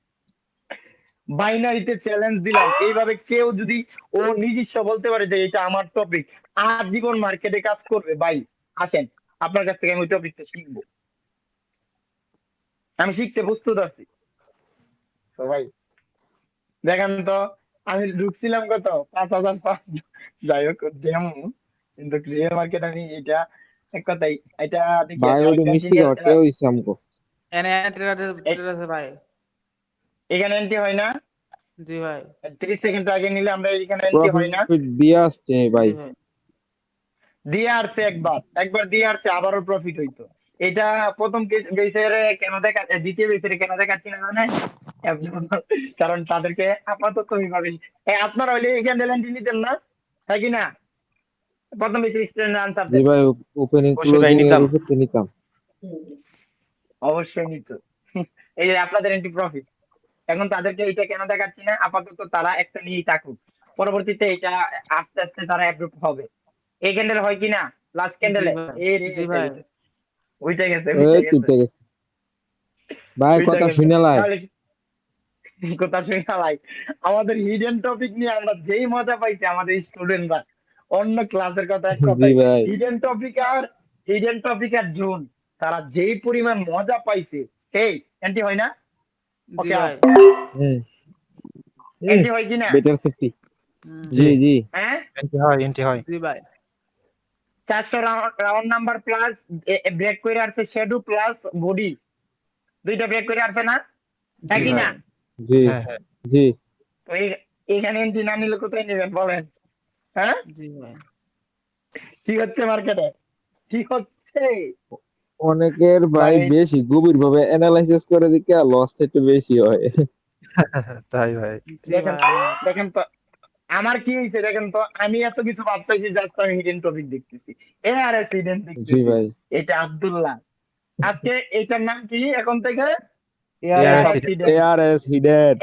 Speaker 1: বাইনারিতে চ্যালেঞ্জ দিলাম, এইভাবে কেউ যদি ও নিজস্ব বলতে পারে যে এটা আমার টপিক, আর জীবন মার্কেটে কাজ করবে, ভাই আসেন আপনার কাছ থেকে আমি ওই টপিকটা শিখবো, আমি শিখতে প্রস্তুত আছি। তো ভাই দেখেন তো, আমি ঢুকছিলাম কত 5,000। যাই হোক ডেমো, কিন্তু রিয়েল মার্কেট আমি এটা এক কথাই এটা দেখি
Speaker 4: ভাই
Speaker 1: আমি
Speaker 4: ওটা
Speaker 1: আরেকটা
Speaker 4: মিষ্টি খাওয়াটাও হইছে আমগো।
Speaker 2: এনে ট্রেডার আছে ভাই।
Speaker 1: এখানে এন্ট্রি হয় না,
Speaker 2: জি ভাই।
Speaker 1: 30 সেকেন্ড আগে নিলে আমরা এখানে এন্ট্রি হয় না।
Speaker 4: প্রফিট দিয়ে আসছে ভাই।
Speaker 2: জি ভাই।
Speaker 1: দিয়ে আসছে একবার দিয়ে আসছে, আবারও প্রফিট হইতো। এটা প্রথম বেসের কেন দ্বিতীয় বেসের কেন দেখাচ্ছি না জানেন? কারণ তাদেরকে আপাতত ওইভাবে আপনারা হইলে এখানে এন্ট্রি নিতেন না, তাই কি না? প্রথম বেসের স্টুডেন্ট আনসার
Speaker 4: জি
Speaker 1: দেন,
Speaker 4: ভাই ওপেনিং
Speaker 5: অবশ্যই ভাই
Speaker 4: ক্লোজিং এর
Speaker 5: নিতাম।
Speaker 4: উপর নিতাম।
Speaker 1: অবশ্যই নিত। এই যে আপনাদের এন্ট্রি প্রফিট, এখন তাদেরকে এটা কেন দেখাচ্ছি না, আপাতত তারা একটা নিয়েই থাকুক, পরবর্তীতে এটা আস্তে আস্তে তারা অ্যাপ্রুভ হবে। এই ক্যান্ডেল হয় কিনা, লাস্ট
Speaker 2: জি
Speaker 1: ক্যান্ডেলে
Speaker 2: ভাই।
Speaker 1: এই রে
Speaker 2: জি ভাই।
Speaker 1: উইটা গেছে
Speaker 4: এই তুইটা গেছে ভাই,
Speaker 1: উইটা
Speaker 4: কথা
Speaker 1: গেছে।
Speaker 4: শুনে লাই।
Speaker 1: তাহলে কথা শুনে লাই, আমাদের হিডেন টপিক নিয়ে আমরা যেই মজা পাইছি আমাদের স্টুডেন্টরা, অন্য ক্লাসের কথা এক
Speaker 4: জি
Speaker 1: কথাই,
Speaker 4: ভাই
Speaker 1: হিডেন টপিক আর জোন, তারা যেই পরিমাণ মজা পাইছে। এই এন্টি হয় না?
Speaker 2: জি
Speaker 1: ওকে,
Speaker 2: ভাই।
Speaker 4: হুম
Speaker 1: এন্টি হয় কিনা?
Speaker 4: Better safety.
Speaker 3: জি।
Speaker 4: জি জি
Speaker 1: হ্যাঁ,
Speaker 3: এন্ট্রি হয়।
Speaker 2: জি ভাই।
Speaker 1: 400 রাউন্ড নাম্বার প্লাস ব্রেক করে আসছে শেডু প্লাস বডি, দুইটা ব্রেক করে আসছে না,
Speaker 2: জি
Speaker 1: একই
Speaker 3: ভাই।
Speaker 1: না?
Speaker 2: ভাই।
Speaker 4: জি
Speaker 3: হ্যাঁ হ্যাঁ।
Speaker 4: জি
Speaker 1: তো এখানে এন্ট্রি না নিলে কোথায় নেবেন বলেন? হ্যাঁ,
Speaker 2: জি ভাই।
Speaker 1: কি হচ্ছে মার্কেটে, কি হচ্ছে
Speaker 4: অনেকের ভাই
Speaker 1: ভাই?
Speaker 4: বেশি গভীর ভাবে অ্যানালাইসিস করে দিকে লস একটু বেশি হয়।
Speaker 3: তাই ভাই।
Speaker 2: জি
Speaker 1: দেখেন
Speaker 2: ভাই। আমার
Speaker 1: দেখেন তো আমার কি হয়েছে, দেখেন তো আমি এত কিছু ভাবতেছি, জাস্ট আমি হিডেন টপিক দেখতেছি, আর এস হিডেন
Speaker 4: জি
Speaker 1: দেখতেছি।
Speaker 4: ভাই
Speaker 1: এটা আব্দুল্লাহ, আজকে এটার নাম কি এখন থেকে?
Speaker 3: ARS
Speaker 1: ARS hidden.
Speaker 4: ARS hidden.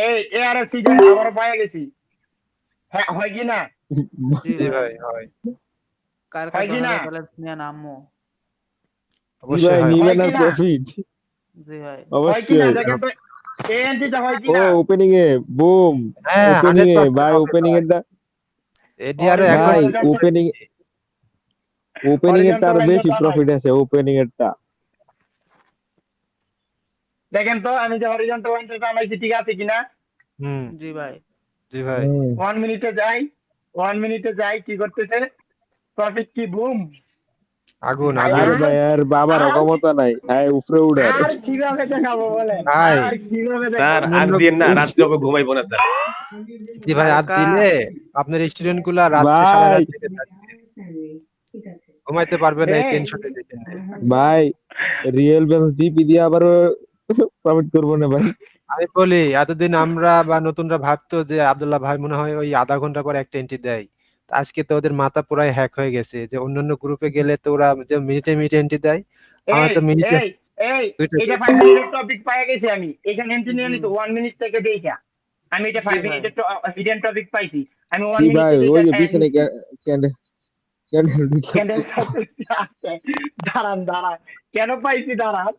Speaker 1: এই এআরএস হিডেন আবার পায়ে গেছি, হ্যাঁ হয় কি না?
Speaker 2: জি
Speaker 3: জি
Speaker 2: ভাই।
Speaker 3: ভাই হয়।
Speaker 2: কার
Speaker 1: হয় কি না?
Speaker 2: 10,000 ব্যালেন্স নিয়ে নামো।
Speaker 4: জি
Speaker 3: অবশ্যই
Speaker 4: ভাই
Speaker 3: হয়।
Speaker 1: হয়
Speaker 4: নিবেন
Speaker 1: কি
Speaker 4: আর
Speaker 1: না?
Speaker 4: প্রফিট
Speaker 2: জি ভাই।
Speaker 1: হয় কি না?
Speaker 4: অবশ্যই।
Speaker 1: দেখেন তো এই এন্ট্রিটা হয় কি
Speaker 4: ও
Speaker 1: না?
Speaker 4: ওপেনিং এ বুম,
Speaker 3: হ্যাঁ
Speaker 4: ওপেনিং এ
Speaker 3: 100%
Speaker 4: ভাই
Speaker 3: হবে
Speaker 4: ওপেনিং
Speaker 3: ভাই।
Speaker 4: এর দা
Speaker 3: এডি আরো এখন
Speaker 4: ভাই ওপেনিং এর তার বেশি প্রফিট আছে ওপেনিং এরটা।
Speaker 1: দেখেন তো আমি যে হরিজন্টাল লাইনটা টানাইছি ঠিক আছে কিনা?
Speaker 3: হুম
Speaker 2: জি ভাই।
Speaker 3: জি ভাই।
Speaker 1: 1 মিনিটে যাই কি করতেছে, প্রফিট কি বুম
Speaker 3: আগুন
Speaker 1: ভাই।
Speaker 3: আগুন।
Speaker 4: আরে ভাই আর বাবার
Speaker 1: আর
Speaker 4: ক্ষমতা নাই, হ্যাঁ উপরে উড়ার।
Speaker 1: আর কিভাবে দেখাবো বলেন,
Speaker 3: ভাই
Speaker 1: আর কিভাবে
Speaker 5: স্যার
Speaker 1: দেখাবো?
Speaker 5: আর
Speaker 3: অন্যান্য
Speaker 5: দিয়েন না, রাত্রে ওকে ঘুমাইবো না স্যার।
Speaker 3: জি ভাই, আর
Speaker 2: হালকা
Speaker 3: দিলে আপনার স্টুডেন্ট গুলা রাত্রে সারা
Speaker 4: ভাই
Speaker 3: রাত জেগে থাকবে, ঘুমাইতে পারবে না এই
Speaker 1: এই,
Speaker 3: টেনশনে টেনশনে।
Speaker 4: ভাই রিয়েল ব্যালেন্স ডিপি দিয়ে আবারও প্রফিট করবো না ভাই।
Speaker 3: আমি বলি এতদিন আমরা বা নতুনরা ভাবতো যে আব্দুল্লাহ ভাই মনে হয় ওই আধা ঘন্টা পর একটা এন্ট্রি দেয়। তা আজকে তো ওদের মাথা পুরাই হ্যাক হয়ে গেছে যে অন্যান্য গ্রুপে গেলে তো ওরা যে মিনিটে মিনিটে এন্ট্রি দেয়, আমরা
Speaker 1: এই
Speaker 3: তো মিনিটে
Speaker 1: এই এই
Speaker 3: দুইটা
Speaker 1: এটা
Speaker 3: দেই।
Speaker 1: 5 মিনিটের টপিক পাই গেছি আমি, এখানে এন্ট্রি নিয়ে
Speaker 2: জি
Speaker 1: নিতো 1 মিনিট থেকে দেখা। আমি এটা
Speaker 2: জি
Speaker 1: 5
Speaker 2: ভাই।
Speaker 1: মিনিটের হিডেন টপিক পাইছি, আমি 1
Speaker 4: জি ভাই
Speaker 1: মিনিটে
Speaker 4: ওই
Speaker 1: দেখা
Speaker 4: যে পিছনে
Speaker 1: নিচ্ছি।
Speaker 4: ক্যান্ডেল
Speaker 1: ক্যান্ডেল আছে, দাঁড়ান দাঁড়ান, কেন পাইছি দাঁড়ান,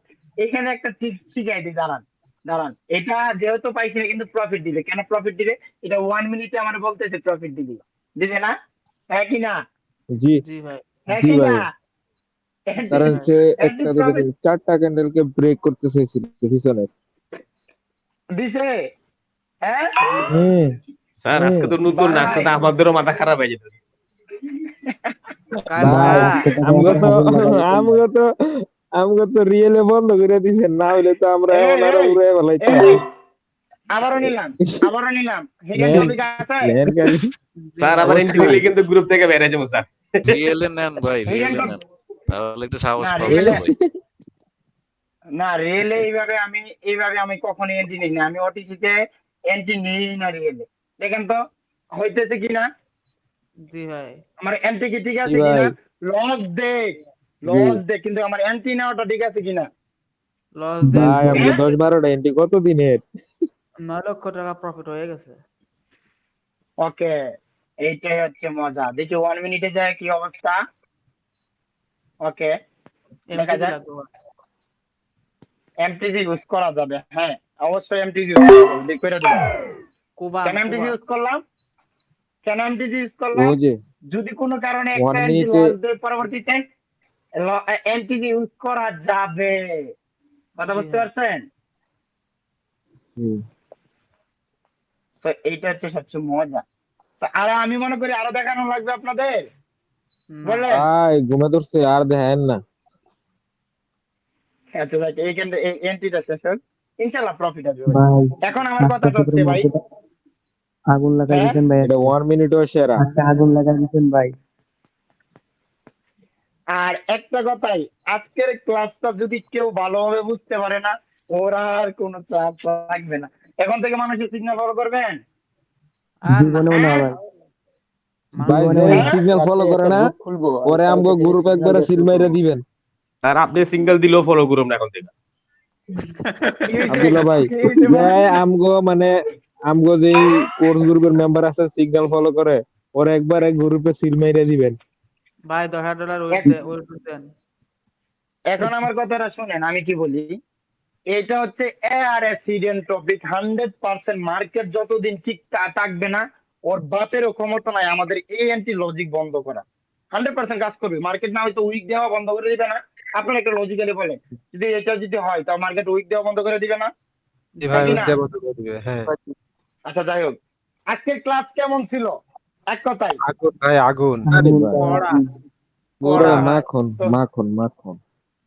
Speaker 1: এখানে একটা ঠিক শিখাই দিই, দাঁড়ান দাঁড়ান। এটা যেহেতু পাইছি না, কিন্তু প্রফিট দিবে, কেন প্রফিট দিবে, এটা 1 মিনিটে আমার বলতেছে প্রফিট দিবে, দিবে না? হ্যাঁ কি না?
Speaker 4: জি
Speaker 2: জি ভাই।
Speaker 1: হ্যাঁ
Speaker 4: জি
Speaker 1: কি
Speaker 4: ভাই,
Speaker 1: না?
Speaker 2: জি
Speaker 4: কারণ
Speaker 2: ভাই।
Speaker 4: সে
Speaker 1: এন্ট্রি
Speaker 4: একটাতে
Speaker 1: প্রফিট
Speaker 4: দেখুন 4টা ক্যান্ডেলকে ব্রেক করতে চেয়েছিল পিছনে।
Speaker 1: দিছে, হ্যাঁ
Speaker 2: জি ভাই।
Speaker 4: হুম
Speaker 5: স্যার আজকে
Speaker 4: হুম
Speaker 5: তো নতুন না, আজকে
Speaker 1: ভাই।
Speaker 5: তো আমাদেরও মাথা খারাপ হয়ে যেতেছে।
Speaker 2: কালকা
Speaker 4: ভাই,
Speaker 8: আজকে থেকে
Speaker 4: আমগো
Speaker 8: আবার
Speaker 4: তো
Speaker 8: আগুন লাগাই দিতেন ভাই।
Speaker 4: আমগো তো আমগো তো রিয়েলে বন্ধ করে দিছেন, না হইলে তো আমরা
Speaker 1: এই
Speaker 4: এখন আরো
Speaker 1: এই
Speaker 4: উড়ে ফেলাইতাম।
Speaker 1: এই আবারও নিলাম, আবারও নিলাম, হিডেন
Speaker 4: নেন
Speaker 1: টপিক আছে,
Speaker 4: নেন খালি।
Speaker 2: জি
Speaker 5: স্যার
Speaker 2: ভাই।
Speaker 5: আবার এন্ট্রি
Speaker 4: অবশ্যই।
Speaker 5: নিলে কিন্তু গ্রুপ থেকে বের হয়ে যাবো স্যার।
Speaker 10: রিয়েলে নেন ভাই,
Speaker 1: হিডেন
Speaker 10: রিয়েলে নেন,
Speaker 1: টপিক।
Speaker 10: তাহলে একটু সাহস
Speaker 1: না
Speaker 10: পাবে
Speaker 1: রিয়েলে,
Speaker 10: সবাই।
Speaker 1: না রিয়েলে এইভাবে আমি কখনো এন্ট্রি নিই না, আমি ওটিসিতে এন্ট্রি নিই না রিয়েলে। দেখেন তো হইতেছে কিনা,
Speaker 2: জি ভাই।
Speaker 1: আমার এন্ট্রি কি ঠিক
Speaker 4: জি
Speaker 1: আছে
Speaker 4: ভাই
Speaker 1: কিনা, লস দেখ,
Speaker 4: জি
Speaker 1: লস দেখ, কিন্তু আমার এন্ট্রি নেওয়াটা ঠিক আছে কিনা।
Speaker 2: লস দেখ
Speaker 4: ভাই, আমগো
Speaker 1: হ্যাঁ
Speaker 4: 10-12টা এন্ট্রি কত দিনের।
Speaker 2: 9 লক্ষ টাকা প্রফিট হয়ে গেছে।
Speaker 1: ওকে, এইটাই হচ্ছে মজা। দেখি 1 মিনিটে যায় কি অবস্থা। ওকে, দেখা
Speaker 2: এমটিজি
Speaker 1: যাক।
Speaker 2: লাগবে ভাই।
Speaker 1: এমটিজি ইউজ করা যাবে, হ্যাঁ অবশ্যই এমটিজি ইউজ করা যাবে, দেখ করে দেবো।
Speaker 2: কুবান
Speaker 1: কেন এমটিজি
Speaker 2: কুবান।
Speaker 1: ইউজ করলাম, কেন এমটিজি ইউজ
Speaker 4: ও
Speaker 1: করলাম,
Speaker 4: যে
Speaker 1: যদি কোনো কারণে
Speaker 4: 1
Speaker 1: একটা এমটি
Speaker 4: মিনিটে
Speaker 1: লস দেয় পরবর্তীতে এমটিজি ইউজ করা যাবে, কথা
Speaker 2: জি
Speaker 1: বুঝতে
Speaker 2: হ্যাঁ।
Speaker 1: পারছেন?
Speaker 4: হুম।
Speaker 1: তো এইটা হচ্ছে সবচেয়ে মজা। তো আর আমি মনে করি আরো দেখানো লাগবে আপনাদের,
Speaker 2: না
Speaker 1: বললেন?
Speaker 4: ভাই ঘুমে ধরছে আর দেখেন না।
Speaker 1: আচ্ছা দেখ, এইখানটা এই এন্ট্রিটা শেষ হোক, ইনশাল্লাহ প্রফিট হবে ভাই।
Speaker 8: ভাই
Speaker 1: এখন আমার
Speaker 8: আজকে
Speaker 1: কথাটা
Speaker 8: থেকে
Speaker 1: হচ্ছে ভাই,
Speaker 8: মার্কেটে আগুন লাগাই
Speaker 1: হ্যাঁ
Speaker 8: দিতেন ভাই।
Speaker 4: এটা 1 মিনিটও সেরা।
Speaker 8: আজকে আগুন লাগাই দিতেন ভাই।
Speaker 1: আর একটা কথাই, আজকের ক্লাসটা যদি কেউ ভালোভাবে বুঝতে পারে না, ওরা আর কোনো চাপ লাগবে না। এখন থেকে মানুষের সিগন্যাল ফলো করবেন,
Speaker 2: আর না।
Speaker 8: জীবনে মনে হয় ভাই,
Speaker 4: ভাই
Speaker 2: মানুষ
Speaker 8: জীবনে
Speaker 4: যে
Speaker 8: মনে হয়।
Speaker 1: হ্যাঁ
Speaker 4: সিগন্যাল ফলো করে না, পরে আমগো গ্রুপ একবারে সিল মাইরা দিবেন।
Speaker 5: স্যার আপনি সিঙ্গেল দিলেও ফলো করুন না এখন থেকে।
Speaker 1: কি হয়েছে,
Speaker 4: আব্দুল্লাহ ভাই,
Speaker 1: কি হয়েছে
Speaker 4: যে
Speaker 1: বলেন?
Speaker 4: আমগো মানে আমগো যেই কোর্স গ্রুপের মেম্বার আছে সিগন্যাল ফলো করে, ওরা একবার এক গ্রুপে সিল মাইরা দিবেন।
Speaker 2: ভাই $10,000
Speaker 1: এক-
Speaker 2: ওয়েট দেন।
Speaker 1: এখন আমার কথাটা শুনেন, আমি কি বলি, এটা হচ্ছে এআরএস হিডেন টপিক, 100% মার্কেট যতদিন ঠিক থাকবে না, ওর বাপেরও ক্ষমতা নাই আমাদের এই এন্টি লজিক বন্ধ করা। 100% কাজ করবে, মার্কেট না হয়তো উইক দেওয়া বন্ধ করে দিবে না। আপনারা একটা লজিক্যালি বলেন, যদি এটা যদি হয় তাও মার্কেট উইক দেওয়া বন্ধ করে দিবে না,
Speaker 3: জি
Speaker 1: হ্যাঁ
Speaker 3: ভাই,
Speaker 1: কি
Speaker 3: ওই
Speaker 1: না?
Speaker 3: দেব তো দিবে, হ্যাঁ।
Speaker 1: আচ্ছা যাই হোক, আজকের ক্লাস কেমন ছিল, এক কথায়?
Speaker 3: আগুন ভাই আগুন।
Speaker 4: আরে
Speaker 8: আগুন
Speaker 4: ভাই
Speaker 8: ভাই
Speaker 2: কড়া
Speaker 8: আগুন।
Speaker 4: পুরো
Speaker 1: কড়া ভাই।
Speaker 4: মাখন
Speaker 1: তো
Speaker 4: মাখন মাখন।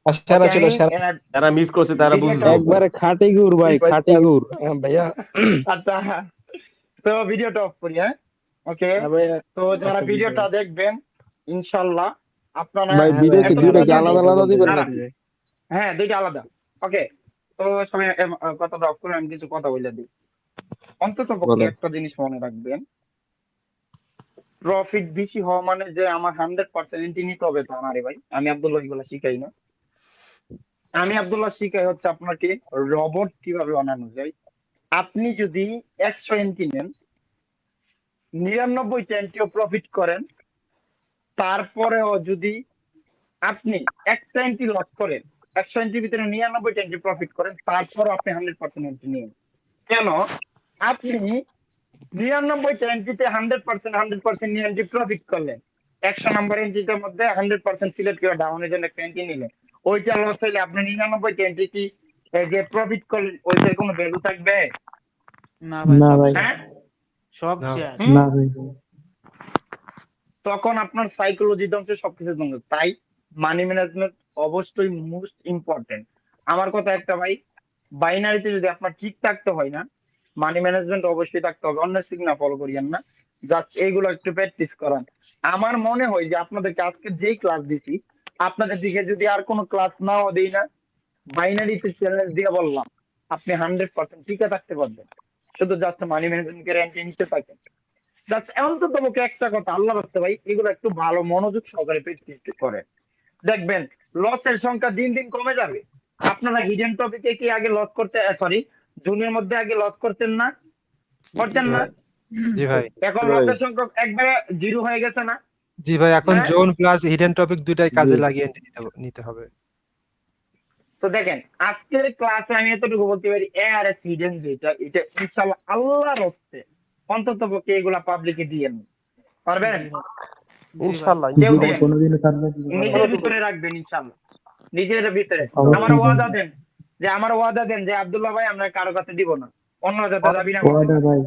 Speaker 9: সেরা
Speaker 1: ওকে,
Speaker 9: ছিল,
Speaker 1: আমি
Speaker 9: সেরা।
Speaker 5: যারা মিস করছে তারা
Speaker 1: ভিডিওটা
Speaker 5: বুঝলো।
Speaker 4: একবারে খাঁটি গুড় ভাই, খাঁটি গুড়।
Speaker 1: আচ্ছা, তো ভিডিওটা অফ করি, হ্যাঁ ওকে। তো যারা ভিডিওটা দেখবেন ইনশাল্লাহ আপনারা
Speaker 4: ভাই ভিডিও কি দুইটা কি
Speaker 1: এতক্ষণ
Speaker 4: আলাদা আলাদা দিবেন
Speaker 1: দাঁড়া,
Speaker 4: নাকি?
Speaker 1: হ্যাঁ দুইটা আলাদা। ওকে, তো সবাই কথাটা অফ করে আমি কিছু কথা বলে দিই। অন্তত পক্ষে
Speaker 4: বলেন।
Speaker 1: একটা জিনিস মনে রাখবেন, প্রফিট বেশি হওয়া মানে যে আমার 100% নিতে হবে তা না রে ভাই। আমি আব্দুল্লাহ এগুলো শিখাই না, আমি আব্দুল্লাহ শিখাই হচ্ছে আপনাকে রবট কিভাবে বানানো যায়। আপনি যদি 100 এন্ট্রি নেন, 99টা এন্ট্রিও প্রফিট করেন, তারপরেও যদি আপনি একটা এন্ট্রি লস করেন, 100 এন্ট্রির ভিতরে 99টা এন্ট্রি প্রফিট করেন, তারপরও আপনি 100% এন্ট্রি নিন। কেন? আপনি 99টা এন্ট্রিতে 100% নিয়ে এন্ট্রি প্রফিট করলেন, 100 নাম্বার এন্ট্রিটার মধ্যে 100% সিলেক্ট করে ডাউনের জন্য একটা এন্ট্রি নিলেন, ওইটা লস হইলে আপনি 99টা এন্ট্রি কি যে প্রফিট করলেন ওইটার কোনো ভ্যালু থাকবে?
Speaker 2: না ভাই
Speaker 8: না
Speaker 2: সব
Speaker 8: ভাই।
Speaker 2: শেষ
Speaker 1: হ্যাঁ
Speaker 2: সব
Speaker 3: না।
Speaker 2: শেষ
Speaker 8: না ভাই
Speaker 1: তখন আপনার সাইকোলজি ধ্বংস সবকিছু ধ্বংস। তাই মানি ম্যানেজমেন্ট অবশ্যই মোস্ট ইম্পর্টেন্ট। আমার কথা একটা ভাই, বাইনারিতে যদি আপনার ঠিক থাকতে হয় না, মানি ম্যানেজমেন্ট অবশ্যই থাকতে হবে। অন্য সিগনা ফলো করিয়েন না, জাস্ট এইগুলো একটু প্র্যাকটিস করান। আমার মনে হয় যে আপনাদেরকে আজকে যেই ক্লাস দিছি, আপনাদের দিকে যদি আর কোনো ক্লাস নাও দিই না, বাইনারিতে চ্যালেঞ্জ দিয়ে বললাম আপনি 100% টিকে থাকতে পারবেন। শুধু জাস্ট মানি ম্যানেজমেন্ট গ্যারান্টি নিতে থাকেন। জাস্ট অন্তত পক্ষে একটা কথা, আল্লাহ রাখতে ভাই, এগুলো একটু ভালো মনোযোগ সহকারে প্র্যাকটিস করে দেখবেন, লসের সংখ্যা দিন দিন কমে যাবে। আপনারা হিডেন টপিকে কি আগে লস করতে, সরি, জুনের মধ্যে আগে লস করতেন না, করতেন না?
Speaker 3: জি ভাই।
Speaker 1: এখন লসের সংখ্যা একবারে জিরো হয়ে গেছে না?
Speaker 3: জি ভাই, এখন
Speaker 1: হ্যাঁ?
Speaker 3: জোন প্লাস হিডেন টপিক দুইটাই কাজে
Speaker 4: জি।
Speaker 3: লাগিয়ে নিতে হবে।
Speaker 1: তো দেখেন আজকের ক্লাসে আমি এতটুকু বলতে পারি, এআরএস হিডেন যেটা, এটা ইনশাআল্লাহ আল্লাহর হস্তে অন্তত পক্ষে এগুলা পাবলিকে দিয়েন, পারবেন?
Speaker 2: জি ভাই জি ভাই
Speaker 9: ইনশাআল্লাহ
Speaker 1: কেউ
Speaker 8: জি ভাই
Speaker 1: দিয়েন,
Speaker 8: কোনোদিনও থাকবে কি করবো
Speaker 1: নিজের ভিতরে রাখবেন ইনশাআল্লাহ, নিজের ভিতরে।
Speaker 8: অবশ্যই
Speaker 1: আমার ওয়াদা
Speaker 8: ভাই।
Speaker 1: দেন যে, আমার ওয়াদা দেন যে আব্দুল্লাহ ভাই আমরা কারো কাছে দিব না, অন্য যাতে দাবি না করে।
Speaker 8: ওয়াদা ভাই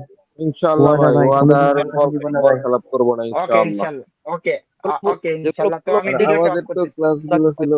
Speaker 4: ইনশাআল্লাহ
Speaker 8: ওয়াদা
Speaker 4: ভাই,
Speaker 8: ভাই
Speaker 4: ওয়াদার
Speaker 8: কোনোদিন কথা দিব না ভাই।
Speaker 4: খেলাপ করবো না
Speaker 1: ওকে
Speaker 4: ইনশাআল্লাহ।
Speaker 1: ইনশাআল্লাহ, ওকে ওকে
Speaker 9: যেগুলো
Speaker 1: ইনশাআল্লাহ। তো আমি
Speaker 4: আর
Speaker 1: ভিডিওটা অফ
Speaker 4: আমাদের তো
Speaker 1: করতেছি।
Speaker 4: ক্লাসগুলো ছিল